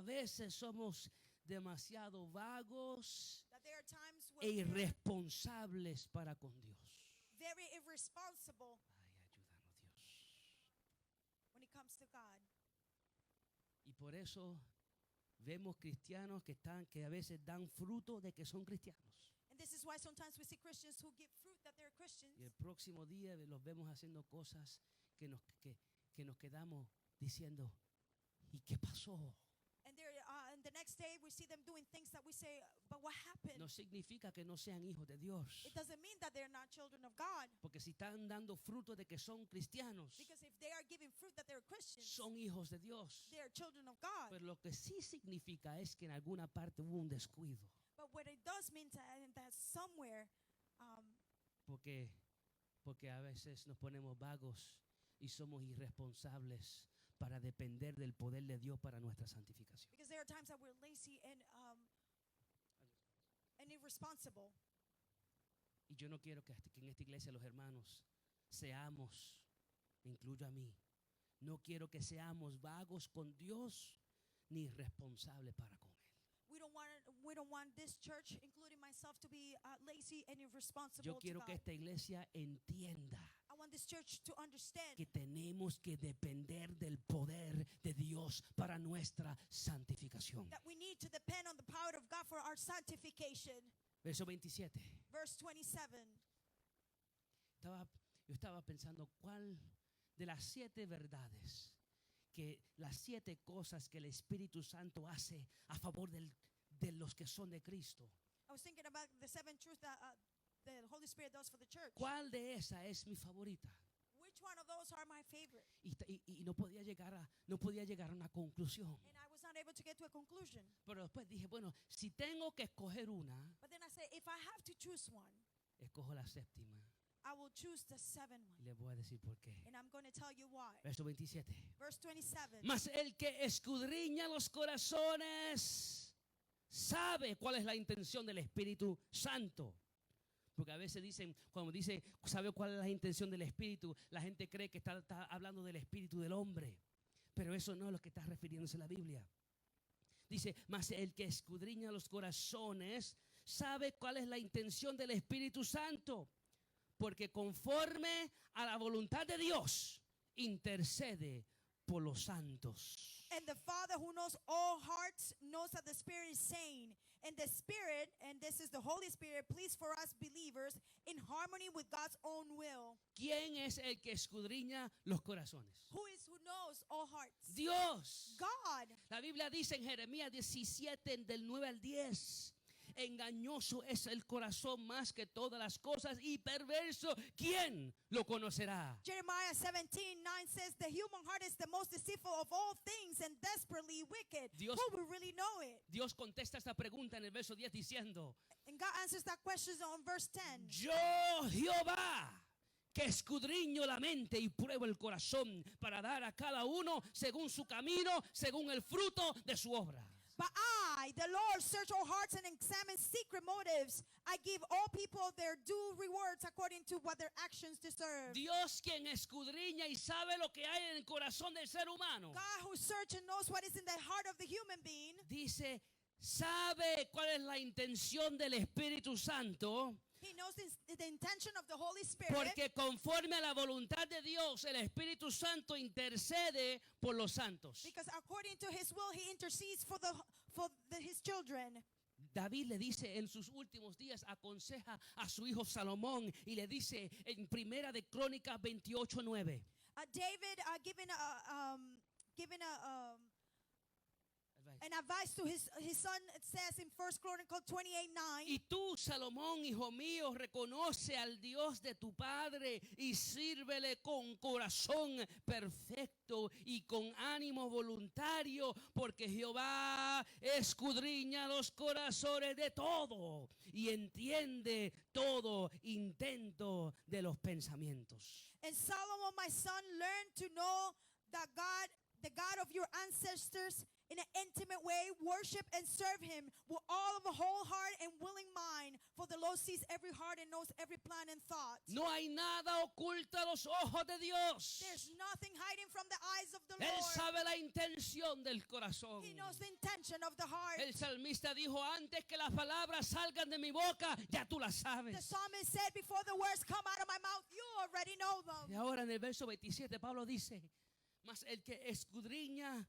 veces somos demasiado vagos That there are times e when we're irresponsables para con Dios. very irresponsible Ay, ayúdanos Dios. when it comes to God. Y por eso vemos cristianos que a veces dan fruto de que son cristianos. And this is why sometimes we see Christians who give fruit that they're Christians. Y el próximo día los vemos haciendo cosas que nos quedamos diciendo, ¿y qué pasó? And the next day we see them doing things that we say, but what happened? No significa que no sean hijos de Dios. It doesn't mean that they're not children of God. Porque si están dando fruto de que son cristianos, Because if they are giving fruit that they're Christians, son hijos de Dios. they are children of God. Pero lo que sí significa es que en alguna parte hubo un descuido. But what it does mean that somewhere, Porque a veces nos ponemos vagos y somos irresponsables para depender del poder de Dios para nuestra santificación. because there are times that we're lazy and irresponsible. Y yo no quiero que en esta iglesia los hermanos seamos, me incluyo a mí, no quiero que seamos vagos con Dios ni irresponsables para con Él. We don't want this church, including myself, to be lazy and irresponsible Yo to quiero God. que esta iglesia entienda I want this church to understand que tenemos que depender del poder de Dios para nuestra santificación. that we need to depend on the power of God for our sanctification. Verso 27. Verse 27. Yo estaba pensando cuál de las 7 verdades, que las 7 cosas que el Espíritu Santo hace a favor de los que son de Cristo. I was thinking about the 7 truths that the Holy Spirit does for the church. ¿Cuál de esa es mi favorita? Which one of those are my favorite? Y no podía llegar a una conclusión. And I was not able to get to a conclusion. Pero después dije, bueno, si tengo que escoger una, But then I said, if I have to choose one, escojo la 7ª. I will choose the 7th Y one. les voy a decir por qué. And I'm going to tell you why. Verso 27. Verse 27. Mas el que escudriña los corazones sabe cuál es la intención del Espíritu Santo. Porque a veces dicen, cuando dice sabe cuál es la intención del Espíritu, la gente cree que está hablando del Espíritu del hombre. Pero eso no es lo que está refiriéndose la Biblia. Dice, mas el que escudriña los corazones sabe cuál es la intención del Espíritu Santo. Porque conforme a la voluntad de Dios, intercede por los santos. And the Father who knows all hearts knows that the Spirit is saying, and the Spirit, and this is the Holy Spirit, please for us believers in harmony with God's own will. ¿Quién es el que escudriña los corazones? Who knows all hearts? Dios. God. La Biblia dice en Jeremías 17 del 9 al 10. Engañoso es el corazón más que todas las cosas y perverso, ¿quién lo conocerá? Jeremiah 17:9 says the human heart is the most deceitful of all things and desperately wicked. Dios- Who will really know it? Dios contesta esta pregunta en el verso 10 diciendo, And God answers that question on verse 10. yo Jehová, que escudriño la mente y pruebo el corazón para dar a cada uno según su camino, según el fruto de su obra. But I, the Lord, search all hearts and examine secret motives. I give all people their due rewards according to what their actions deserve. Dios quien escudriña y sabe lo que hay en el corazón del ser humano. God who searches and knows what is in the heart of the human being. Dice, sabe cuál es la intención del Espíritu Santo. He knows the intention of the Holy Spirit. Porque conforme a la voluntad de Dios, el Espíritu Santo intercede por los santos. Because according to his will, he intercedes for his children. David le dice en sus últimos días, aconseja a su hijo Salomón y le dice en Primera de Crónicas 28:9. David giving a And advice to his son, it says in 1 Chronicles 28:9. Y tú, Salomón, hijo mío, reconoce al Dios de tu padre y sírvele con corazón perfecto y con ánimo voluntario, porque Jehová escudriña los corazones de todo y entiende todo intento de los pensamientos. And Solomon, my son, learn to know that God, the God of your ancestors, in an intimate way, worship and serve him with all of a whole heart and willing mind. For the Lord sees every heart and knows every plan and thought. No hay nada oculto a los ojos de Dios. There's nothing hiding from the eyes of the Él Lord. sabe la intención del corazón. He knows the intention of the heart. El salmista dijo, antes que las palabras salgan de mi boca, ya tú las The sabes. psalmist said, before the words come out of my mouth, you already know Y them. ahora en el verso 27 Pablo dice, mas el que escudriña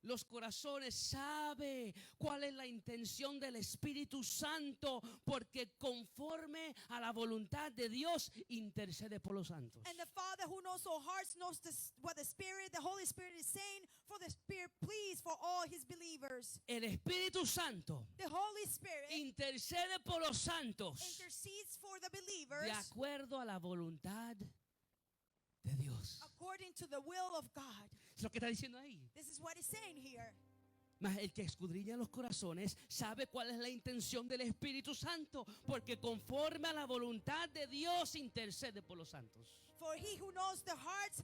los corazones sabe cuál es la intención del Espíritu Santo, porque conforme a la voluntad de Dios intercede por los santos. And the Father who knows all hearts knows what the Holy Spirit is saying. For the Spirit please for all his believers. El Espíritu Santo The Holy Spirit intercede por los santos intercedes for the believers de acuerdo a la voluntad de Dios. according to the will of God. Es lo que está diciendo ahí. This is what he's saying here. Mas el que escudriña los corazones sabe cuál es la intención del Espíritu Santo, porque conforme a la voluntad de Dios intercede por los santos. For he who knows the hearts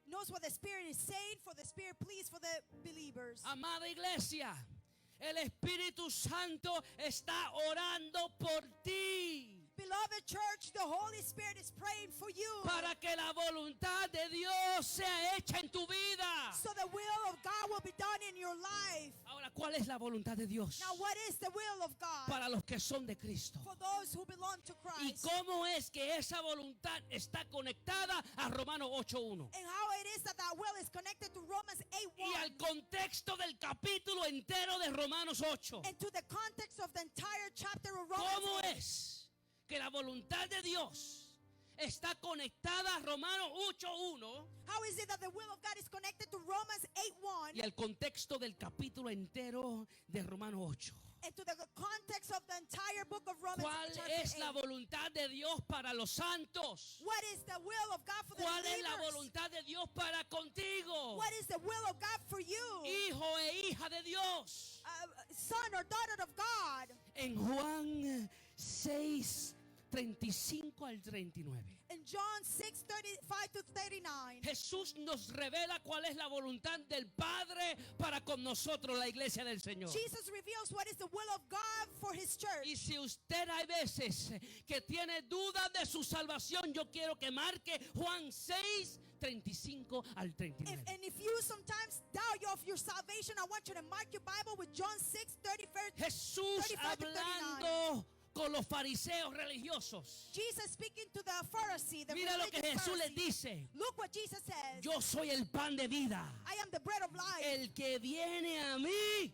knows what the Spirit is saying. For the Spirit please for the believers. Amada iglesia, el Espíritu Santo está orando por ti Beloved church, the Holy Spirit is praying for you. para que la voluntad de Dios sea hecha en tu vida. So the will of God will be done in your life. Ahora, ¿cuál es la voluntad de Dios Now what is the will of God? para los que son de Cristo? For those who belong to ¿Y Christ. cómo es que esa voluntad está conectada a Romanos 8:1? And how it is that that will is connected to Romans Y al 8:1. contexto del capítulo entero de Romanos 8. And to the context of the entire chapter of Romans ¿Cómo 8. es que la voluntad de Dios está conectada a Romanos 8:1 How is it that the will of God is connected to Romans 8:1 y al contexto del capítulo entero de Romanos 8? and to the context of the entire book of Romans ¿Cuál chapter es la 8? voluntad de Dios para los santos? What is the will of God for the ¿Cuál es la believers? voluntad de Dios para contigo? What is the will of God for you? Hijo e hija de Dios. Son or daughter of God. En Juan 6:35 al 39. In John 6:35 to 39. Jesús nos revela cuál es la voluntad del Padre para con nosotros, la iglesia del Señor. Jesus reveals what is the will of God for his church. Y si usted hay veces que tiene dudas de su salvación, yo quiero que marque Juan 6:35 al 39. And if you sometimes doubt of your salvation, I want you to mark your Bible with John 6:35. Jesús 35 to 39. hablando con los fariseos religiosos. Jesus speaking to the Pharisee, the Mira lo que religious Jesús les Pharisee. dice. Look what Jesus says. Yo soy el pan de vida. I am the bread of life. El que viene a mí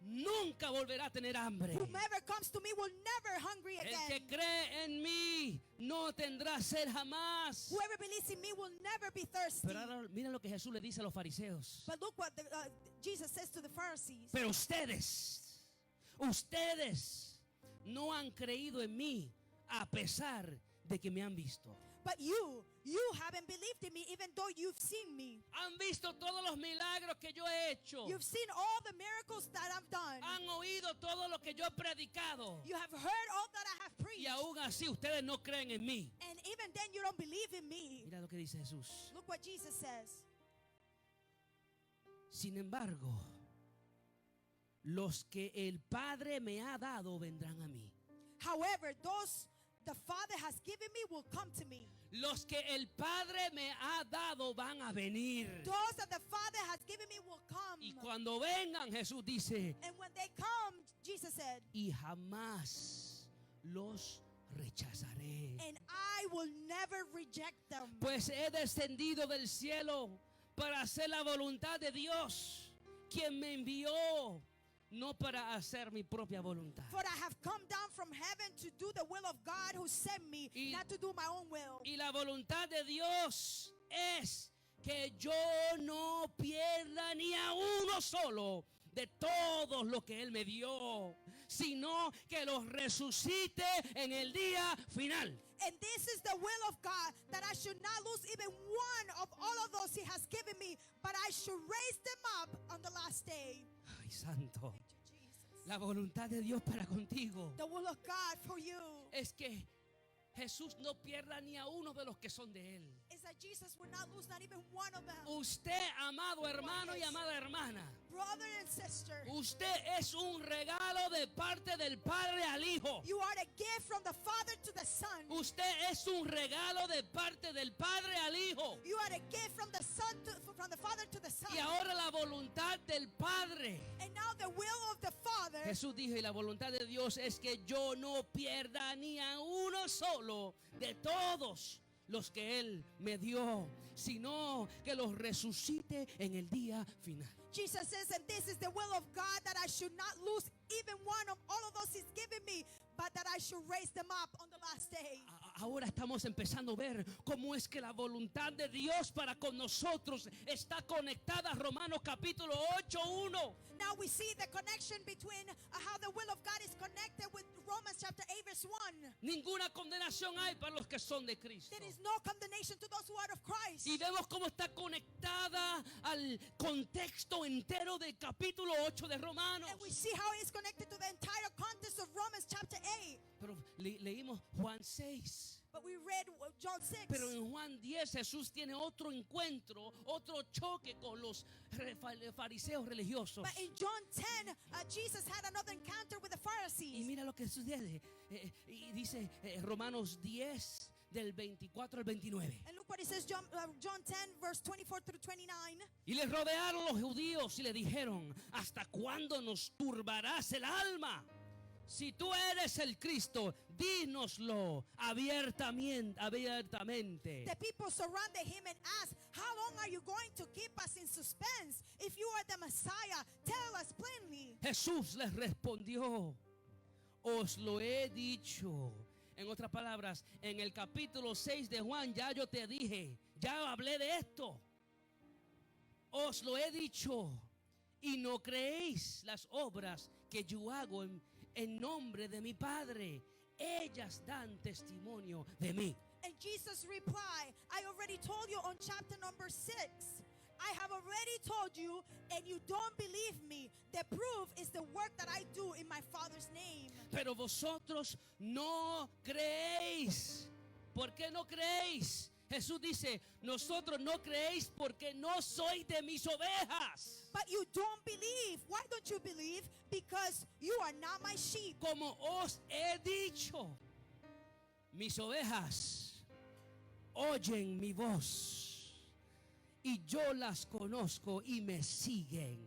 nunca volverá a tener hambre. Whomever comes to me will never hungry El que again. cree en mí no tendrá sed jamás. Whoever believes in me will never be thirsty. Pero ahora mira lo que Jesús le dice a los fariseos. But look what Jesus says to the Pharisees. Pero ustedes no han creído en mí a pesar de que me han visto. But you haven't believed in me even though you've seen me. Han visto todos los milagros que yo he hecho. You've seen all the miracles that I've done. Han oído todo lo que yo he predicado. You have heard all that I have Y preached. aún así ustedes no creen en mí. And even then you don't believe in me. Mira lo que dice Jesús. Look what Jesus says. Sin embargo, los que el Padre me ha dado vendrán a mí. However, those the Father has given me will come to me. Los que el Padre me ha dado van a venir. Those that the Father has given me will come. Y cuando vengan, Jesús dice, And when they come, Jesus said, y jamás los rechazaré. and I will never reject them. Pues he descendido del cielo para hacer la voluntad de Dios, quien me envió, no para hacer mi propia voluntad. For I have come down from heaven to do the will of God who sent me, Y- not to do my own will. Y la voluntad de Dios es que yo no pierda ni a uno solo de todos los que Él me dio, sino que los resucite en el día final. And this is the will of God, that I should not lose even one of all of those He has given me, but I should raise them up on the last day. Ay, santo. Jesus. La voluntad de Dios para contigo The will of God for you es que Jesús no pierda ni a uno de los que son de Él. is that Jesus will not lose not even one of them. Usted, amado hermano y amada hermana, Brother and sister, usted es un regalo de parte del Padre al Hijo. you are a gift from the Father to the Son. Usted es un regalo de parte del Padre al Hijo. You are a gift from the Son from the Father to the Son. Y ahora la voluntad del Padre. And now the will of the Father. Jesús dijo, y la voluntad de Dios es que yo no pierda ni a uno solo de todos los que Él me dio, sino que los resucite en el día final. Jesus says, and this is the will of God, that I should not lose even one of all of those He's given me, but that I should raise them up on the last day. Ahora estamos empezando a ver cómo es que la voluntad de Dios para con nosotros está conectada a Romanos capítulo 8:1. Now we see the connection between how the will of God is connected with Romans chapter 8 verse 1. Ninguna condenación hay para los que son de Cristo. There is no condemnation to those who are of Christ. Y vemos cómo está conectada al contexto entero del capítulo 8 de Romanos. And we see how it's connected to the entire context of Romans chapter 8. Pero leímos Juan 6. But we read John 6. Pero en Juan 10 Jesús tiene otro encuentro, otro choque con los fariseos religiosos. But in John 10, Jesus had another encounter with the Y Pharisees. mira lo que sucede. Y dice Romanos 10 del 24 al 29. And look what it says, John 10, verse 24 through 29. Y les rodearon los judíos y le dijeron, ¿hasta cuándo nos turbarás el alma? Si tú eres el Cristo, dínoslo abiertamente. The people surrounded him and asked, how long are you going to keep us in suspense? If you are the Messiah, tell us plainly. Jesús les respondió, os lo he dicho. En otras palabras, en el capítulo 6 de Juan ya yo te dije, ya hablé de esto. Os lo he dicho y no creéis las obras que yo hago en nombre de mi Padre. Ellas dan testimonio de mí. And Jesus replied, I already told you on chapter number 6. I have already told you, and you don't believe me. The proof is the work that I do in my Father's name. Pero vosotros no creéis. ¿Por qué no creéis? Jesús dice, nosotros no creéis porque no sois de mis ovejas. But you don't believe. Why don't you believe? Because you are not my sheep. Como os he dicho, mis ovejas oyen mi voz y yo las conozco y me siguen.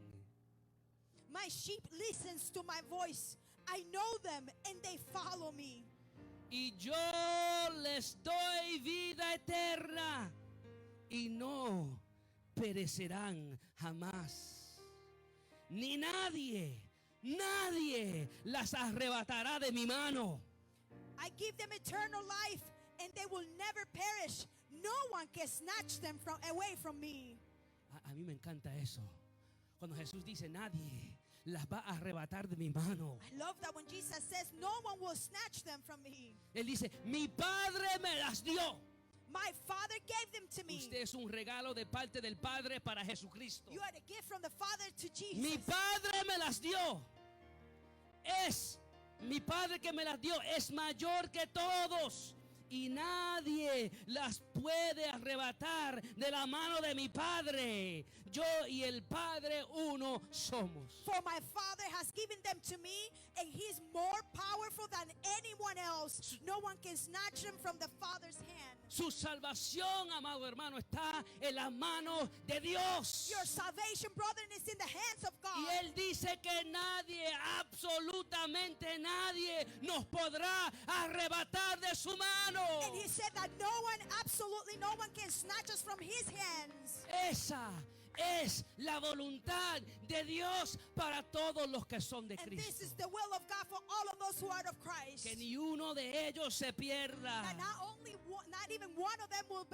My sheep listens to my voice. I know them and they follow me. Y yo les doy vida eterna y no perecerán jamás. Ni nadie las arrebatará de mi mano. I give them eternal life and they will never perish. No one can snatch them away from me. A mí me encanta eso. Cuando Jesús dice nadie las va a arrebatar de mi mano. I love that when Jesus says no one will snatch them from me. Él dice, mi Padre me las dio. My Father gave them to me. Usted es un regalo de parte del Padre para Jesucristo. You are the gift from the Father to Jesus. Mi Padre me las dio. Mi Padre que me las dio es mayor que todos. Y nadie las puede arrebatar de la mano de mi Padre. Yo y el Padre uno somos. For my Father has given them to me, and He is more powerful than anyone else. No one can snatch them from the Father's hand. Su salvación, amado hermano, está en las manos de Dios. Your salvation, brother, is in the hands of God. Y Él dice que nadie, absolutamente nadie, nos podrá arrebatar de su mano. And He said that no one, absolutely no one can snatch us from His hands. Esa es la voluntad de Dios para todos los que son de And this is Cristo. the will of God for all of those who are of Christ. Que ni uno de ellos se pierda. That not even one of them will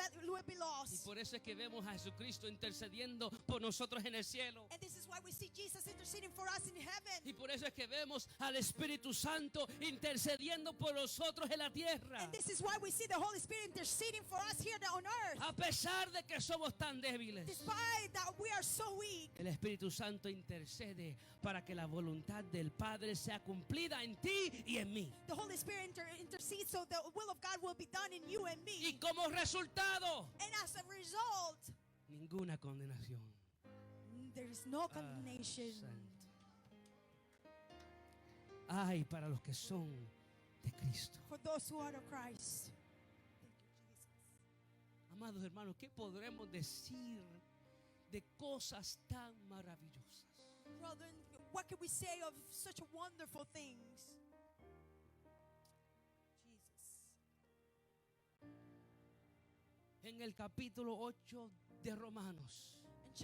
be Y lost. por eso es que vemos a Jesucristo intercediendo por nosotros en el cielo. And this is why we see Jesus interceding for us in heaven. Y por eso es que vemos al Espíritu Santo intercediendo por nosotros en la tierra. And this is why we see the Holy Spirit interceding for us here on earth. A pesar de que somos tan débiles, Despite that we are so weak, el Espíritu Santo intercede para que la voluntad del Padre sea cumplida en ti y en mí. the Holy Spirit intercedes so the will of God will be done in you and Y me. como resultado, And as a result, ninguna condenación. there is no condemnation. Santo. Ay, para los que son de Cristo. For those who are of Christ. Thank you, Jesus. Amados hermanos, ¿qué podremos decir de cosas tan maravillosas? Brethren, what can we say of such wonderful things? Jesus. En el capítulo 8 de Romanos In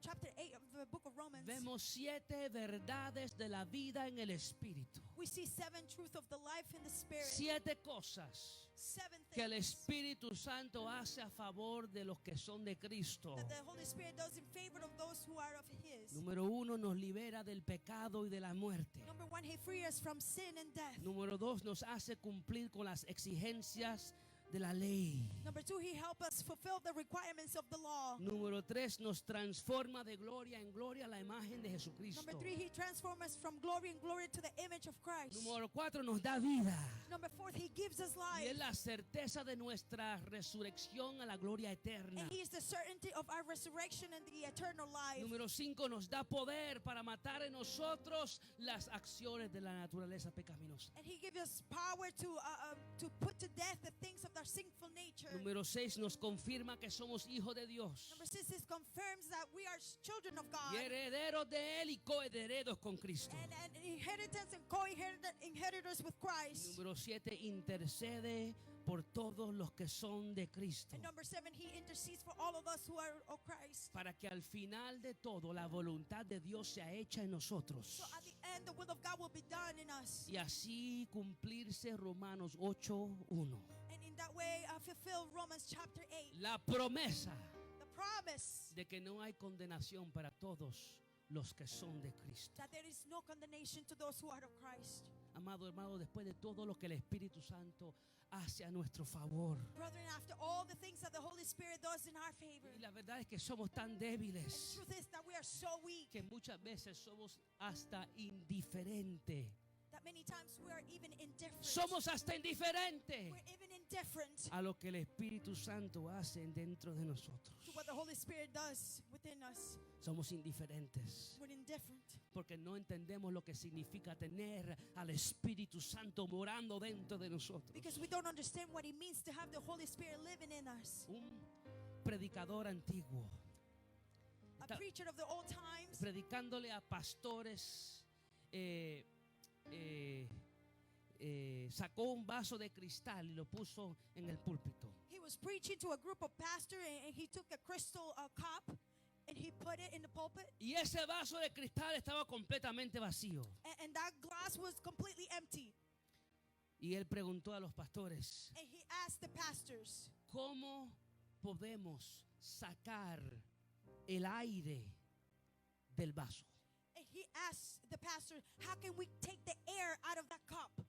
chapter 8 of the book of Romans, vemos 7 verdades de la vida en el Espíritu. we see 7 truths of the life in the Spirit. 7 cosas 7 que el things Espíritu Santo hace a favor de los que son de Cristo. that the Holy Spirit does in favor of those who are of His. Número 1, nos libera del pecado y de la muerte. Number 1, He frees us from sin and death. Número 2, nos hace cumplir con las exigencias de la ley. Number 2, He helps us fulfill the requirements of the law. Número 3, nos transforma de gloria en gloria a la imagen de Jesucristo. Number 3, He transforms us from glory and glory to the image of Christ. Número 4, nos da vida. Number 4, He gives us Y life. es la certeza de nuestra resurrección a la gloria eterna. And He is the certainty of our resurrection and the eternal life. Número 5, nos da poder para matar en nosotros las acciones de la naturaleza pecaminosa. And He gives us power to put to death the things of our sinful nature. Número 6, nos confirma que somos hijos de Dios Number 6, it confirms that we are children of God. y herederos de Él y coherederos con Cristo. And inheritance and co-inheritors with Christ. Número 7, intercede por todos los que son de Cristo, And number 7, He intercedes for all of us who are of Christ. para que al final de todo la voluntad de Dios sea hecha en nosotros So at the end, the will of God will be done in us. y así cumplirse Romanos 8:1. And in that way, fulfill Romans chapter 8. La promesa The promise de que no hay condenación para todos los que son de Cristo. that there is no condemnation to those who are of Christ. Amado hermano, después de todo lo que el Espíritu Santo hace a nuestro favor, Brethren, after all the things that the Holy Spirit does in our favor, y la verdad es que somos tan the débiles truth is that we are so weak que muchas veces somos hasta indiferentes. that many times we are even indifferent. Somos hasta indiferentes We're even indifferent a lo que el Espíritu Santo hace dentro de nosotros. to what the Holy Spirit does within us. Somos indiferentes We're indifferent porque no entendemos lo que significa tener al Espíritu Santo morando dentro de nosotros. because we don't understand what it means to have the Holy Spirit living in us. Un predicador antiguo A Está- preacher of the old times, predicándole a pastores, sacó un vaso de cristal y lo puso en el púlpito. he was preaching to a group of pastors, and he took a crystal cup and he put it in the pulpit, Y ese vaso de cristal estaba completamente vacío. and that glass was completely empty. Y él preguntó a los pastores, And he asked the pastors, ¿cómo podemos sacar el aire del vaso? and he asked the pastor, how can we take the air out of that cup?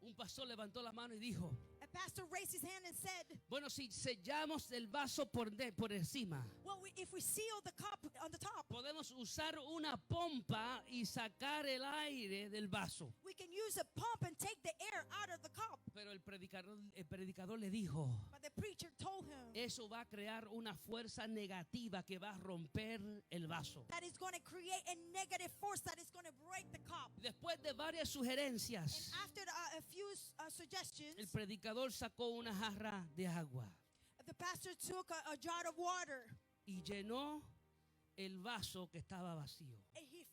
Un pastor levantó la mano y dijo, A pastor raised his hand and said, bueno, si sellamos el vaso por encima, well, if we seal the cup on the top, podemos usar una pompa y sacar el aire del vaso. we can use a pump and take the air out of the cup. Pero el predicador le dijo, But the preacher told him eso va a crear una fuerza negativa que va a romper el vaso. that is going to create a negative force that is going to break the cup. Después de varias And sugerencias, after a few suggestions, el predicador sacó una jarra de agua the pastor took a jar of water y llenó el vaso que estaba vacío. and he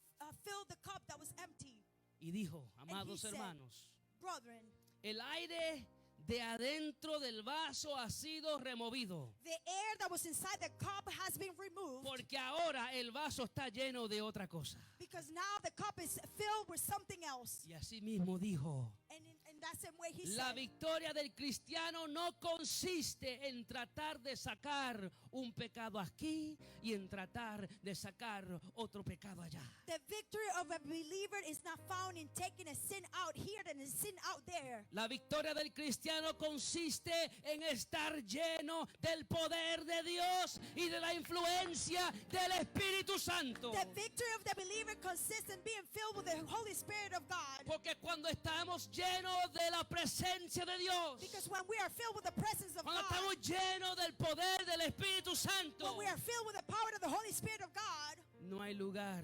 filled the cup that was empty. Y dijo, amados said, hermanos, Brethren, el aire de adentro del vaso ha sido removido, the air that was inside the cup has been removed porque ahora el vaso está lleno de otra cosa. because now the cup is filled with something else. Y así mismo dijo, And that same way he La said, victoria del cristiano no consiste en tratar de sacar un pecado aquí y en tratar de sacar otro pecado allá. the victory of a believer is not found in taking a sin out here and a sin out there. La victoria del cristiano consiste en estar lleno del poder de Dios y de la influencia del Espíritu Santo. The victory of the believer consists in being filled with the Holy Spirit of God. Porque cuando estamos llenos de la presencia de Dios, Because when we are filled with the presence of cuando God, estamos llenos del poder del Espíritu Santo, when we are filled with the power of the Holy Spirit of God, no hay lugar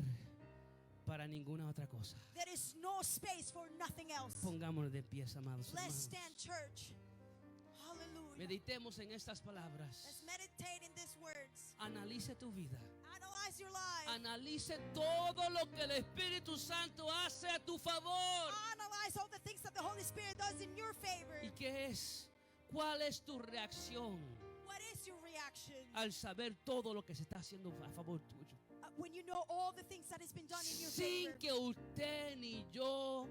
para ninguna otra cosa. there is no space for nothing else. Pongámonos de pie, amados Let's hermanos. stand, church. Hallelujah. Meditemos en estas palabras. Let's meditate in these words. Analice tu vida. Analyze your life. Analice todo lo que el Espíritu Santo hace a tu favor. Analyze all the things that the Holy Spirit does in your favor. ¿Y qué es? ¿Cuál es tu reacción What is your reaction al saber todo lo que se está haciendo a favor tuyo? when you know all the things that has been done in your Sin favor? que usted ni yo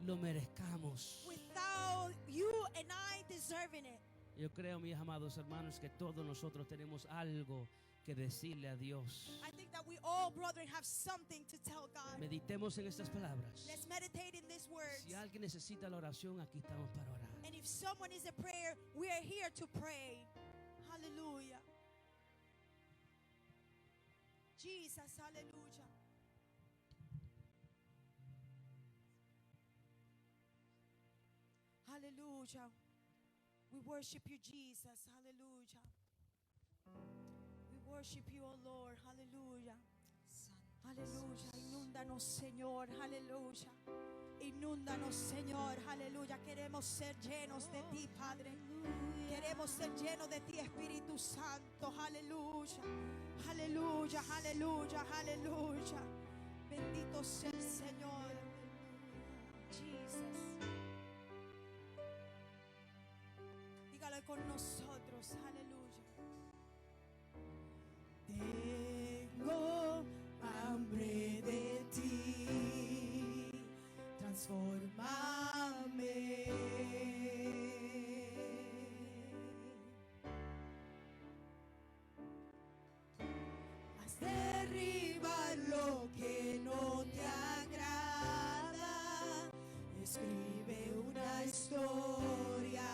lo merezcamos. Without you and I deserving it. Yo creo, mis amados hermanos, que todos nosotros tenemos algo que decirle a Dios. I think that we all, brethren, have something to tell God. Meditemos en estas palabras. Let's meditate in these words. Si alguien necesita la oración, aquí estamos para orar. And if someone is a prayer, we are here to pray. Hallelujah. Jesus, hallelujah. Hallelujah. We worship you, Jesus. Hallelujah. We worship you, oh Lord. Hallelujah. Aleluya, inúndanos, Señor, aleluya. Inúndanos, Señor, aleluya. Queremos ser llenos de ti, Padre. Queremos ser llenos de ti, Espíritu Santo, aleluya. Aleluya, aleluya, aleluya. Bendito sea el Señor. Jesus. Dígalo con nosotros, aleluya. Tengo hambre de ti, transfórmame. Haz derribar lo que no te agrada, escribe una historia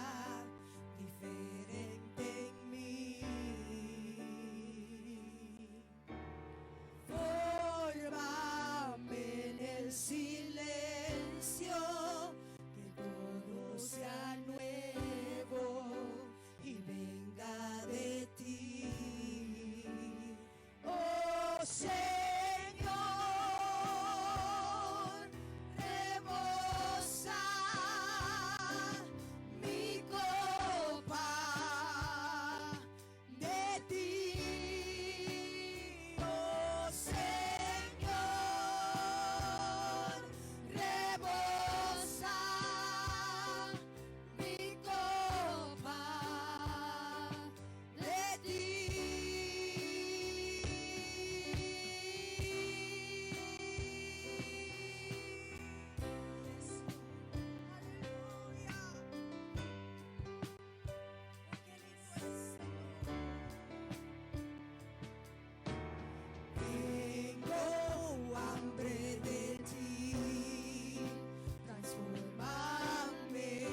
diferente en mí. Fórmame en el silencio, que todo sea nuevo y venga de ti. Oh Señor, rebosa mi copa de ti. Oh Señor, rebosa mi copa de ti. Tengo hambre de ti, transfórmame.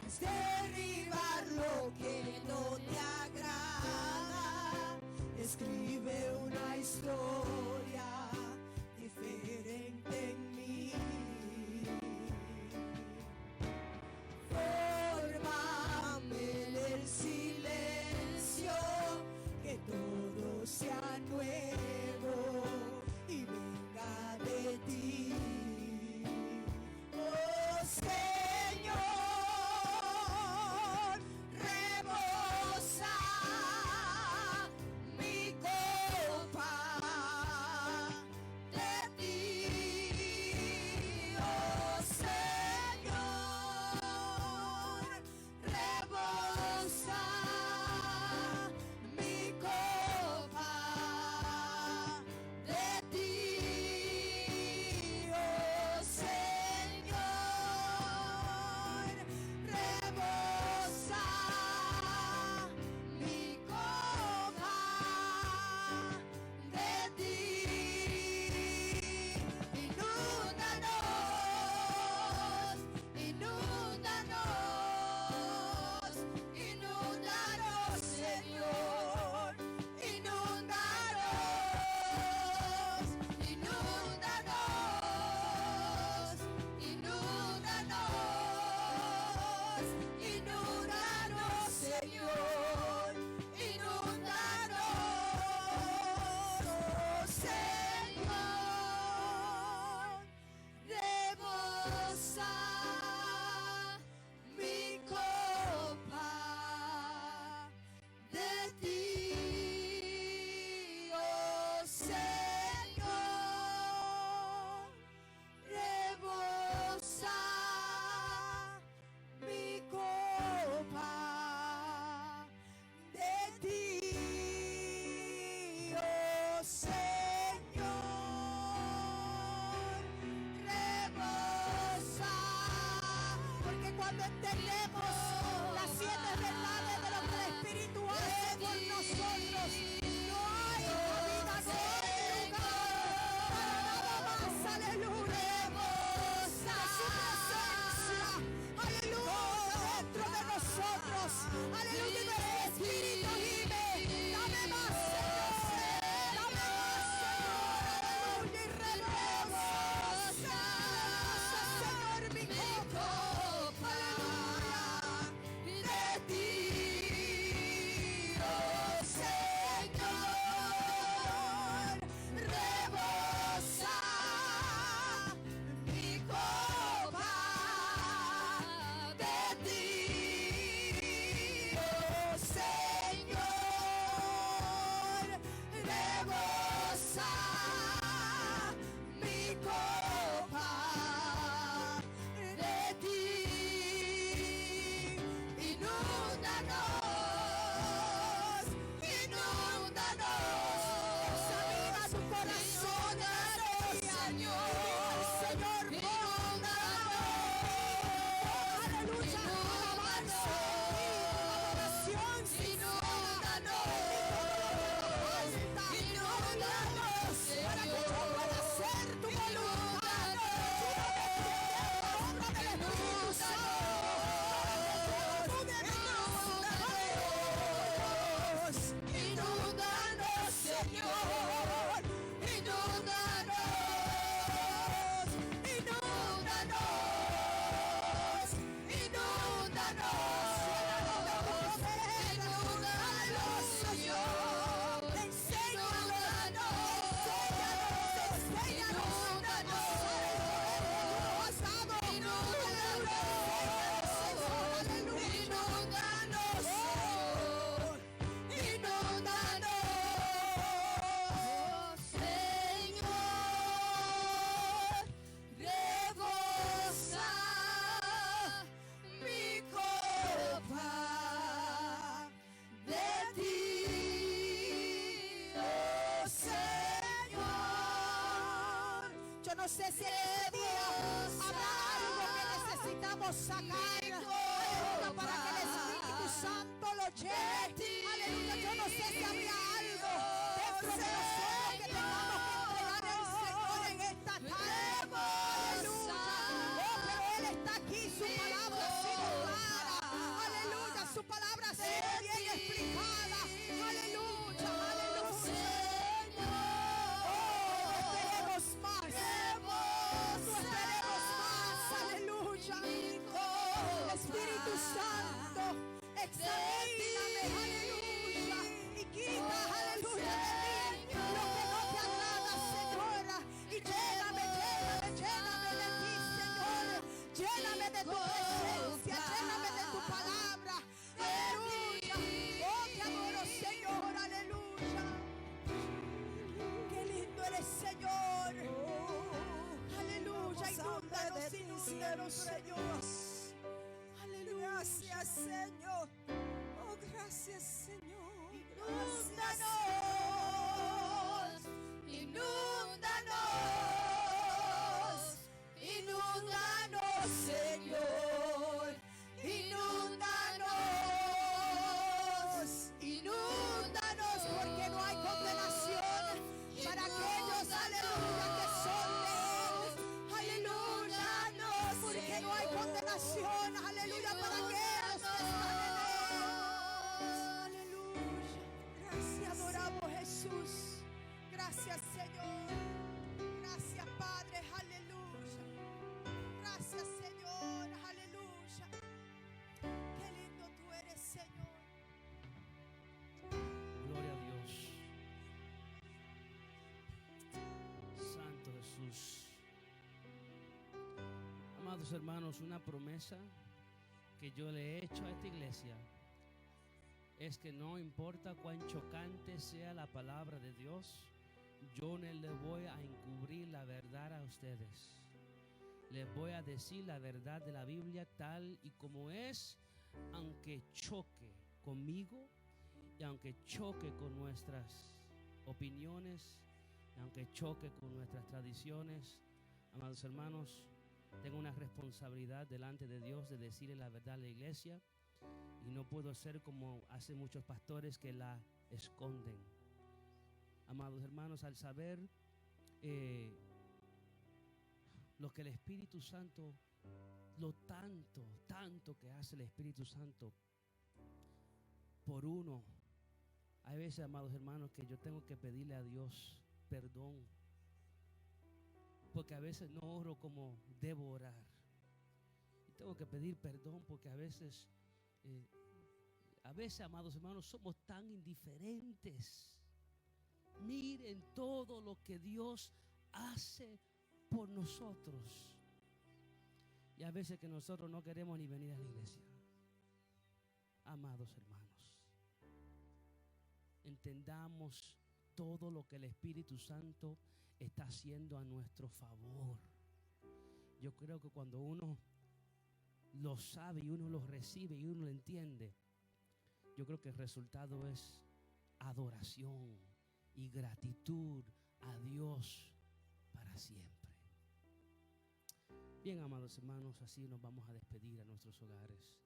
Haz derribar lo que no te agrada, escribe una historia diferente en mí. Fórmame en el silencio, que todo sea nuevo y venga de ti. Oh Señor, entendemos las 7 verdades de lo que el Espíritu hace por nosotros. No hay cabida, no hay lugar para nada más. Aleluya. De su presencia. Aleluya. Dentro de nosotros. Aleluya. Y nuestro espíritu gime. Dame más, Señor. Dame más, Señor. Aleluya. Y rebosa. Señor, mi copa. Aleluya. De ti, oh Señor, rebosa mi copa. De ti, oh Señor, rebosa mi copa. De ti, inúndanos, inúndanos. Examina tu corazón, Señor. Señor, aleluya, alabanza, adoración, inúndanos, inúndanos, para que yo pueda hacer tu voluntad. La obra del Espíritu Santo. Inúndanos, Señor, inúndanos, inúndanos, inúndanos, inúndanos, Señor, enséñanos, yo no sé si en este día habrá algo que necesitamos sacar, aleluya, para que el Espíritu Santo lo llene. Aleluya, yo no sé si habría algo dentro de nosotros que tengamos que entregar al Señor en esta tarde. Aleluya. Oh, pero Él está aquí, su palabra ha sido clara. Aleluya, su palabra ha sido bien explicada. Aleluya, aleluya. Esperemos más. Esperemos más. Aleluya. Espíritu Santo, examíname, aleluya, y quita, aleluya, de mí lo que no te agrada, Señora, y lléname, lléname, lléname de ti, Señor, lléname de tu presencia, lléname de tu palabra, aleluya. Oh, te adoro, Señor, aleluya. Qué lindo eres, Señor. Aleluya, inúndanos, inúndanos, Señor. Aleluya. Gracias, Señor. Oh, gracias, Señor. Inúndanos, inúndanos, inúndanos, Señor. Inúndanos, inúndanos, porque no hay condenación para aquellos, aleluya, que son de Él. Aleluya, porque no hay condenación, aleluya, para aquellos que están en Él. Aleluya. Gracias, adoramos Jesús. Gracias, Señor. Gracias, Padre, aleluya. Gracias, Señor, aleluya. Qué lindo tú eres, Señor. Gloria a Dios. Santo Jesús. Amados hermanos, una promesa que yo le he hecho a esta iglesia es que no importa cuán chocante sea la palabra de Dios, yo no le voy a encubrir la verdad a ustedes. Les voy a decir la verdad de la Biblia tal y como es, aunque choque conmigo y aunque choque con nuestras opiniones, y aunque choque con nuestras tradiciones. Amados hermanos, Tengo una responsabilidad delante de Dios de decirle la verdad a la iglesia. Y no puedo ser como hacen muchos pastores que la esconden. Amados hermanos, al saber lo que el Espíritu Santo, lo tanto que hace el Espíritu Santo por uno, hay veces, amados hermanos, que yo tengo que pedirle a Dios perdón, porque a veces no oro como debo orar. Y tengo que pedir perdón porque a veces, amados hermanos, somos tan indiferentes. Miren todo lo que Dios hace por nosotros. Y a veces que nosotros no queremos ni venir a la iglesia. Amados hermanos, entendamos todo lo que el Espíritu Santo está haciendo a nuestro favor. Yo creo que cuando uno lo sabe y uno lo recibe y uno lo entiende, yo creo que el resultado es adoración y gratitud a Dios para siempre. Bien, amados hermanos, así nos vamos a despedir a nuestros hogares.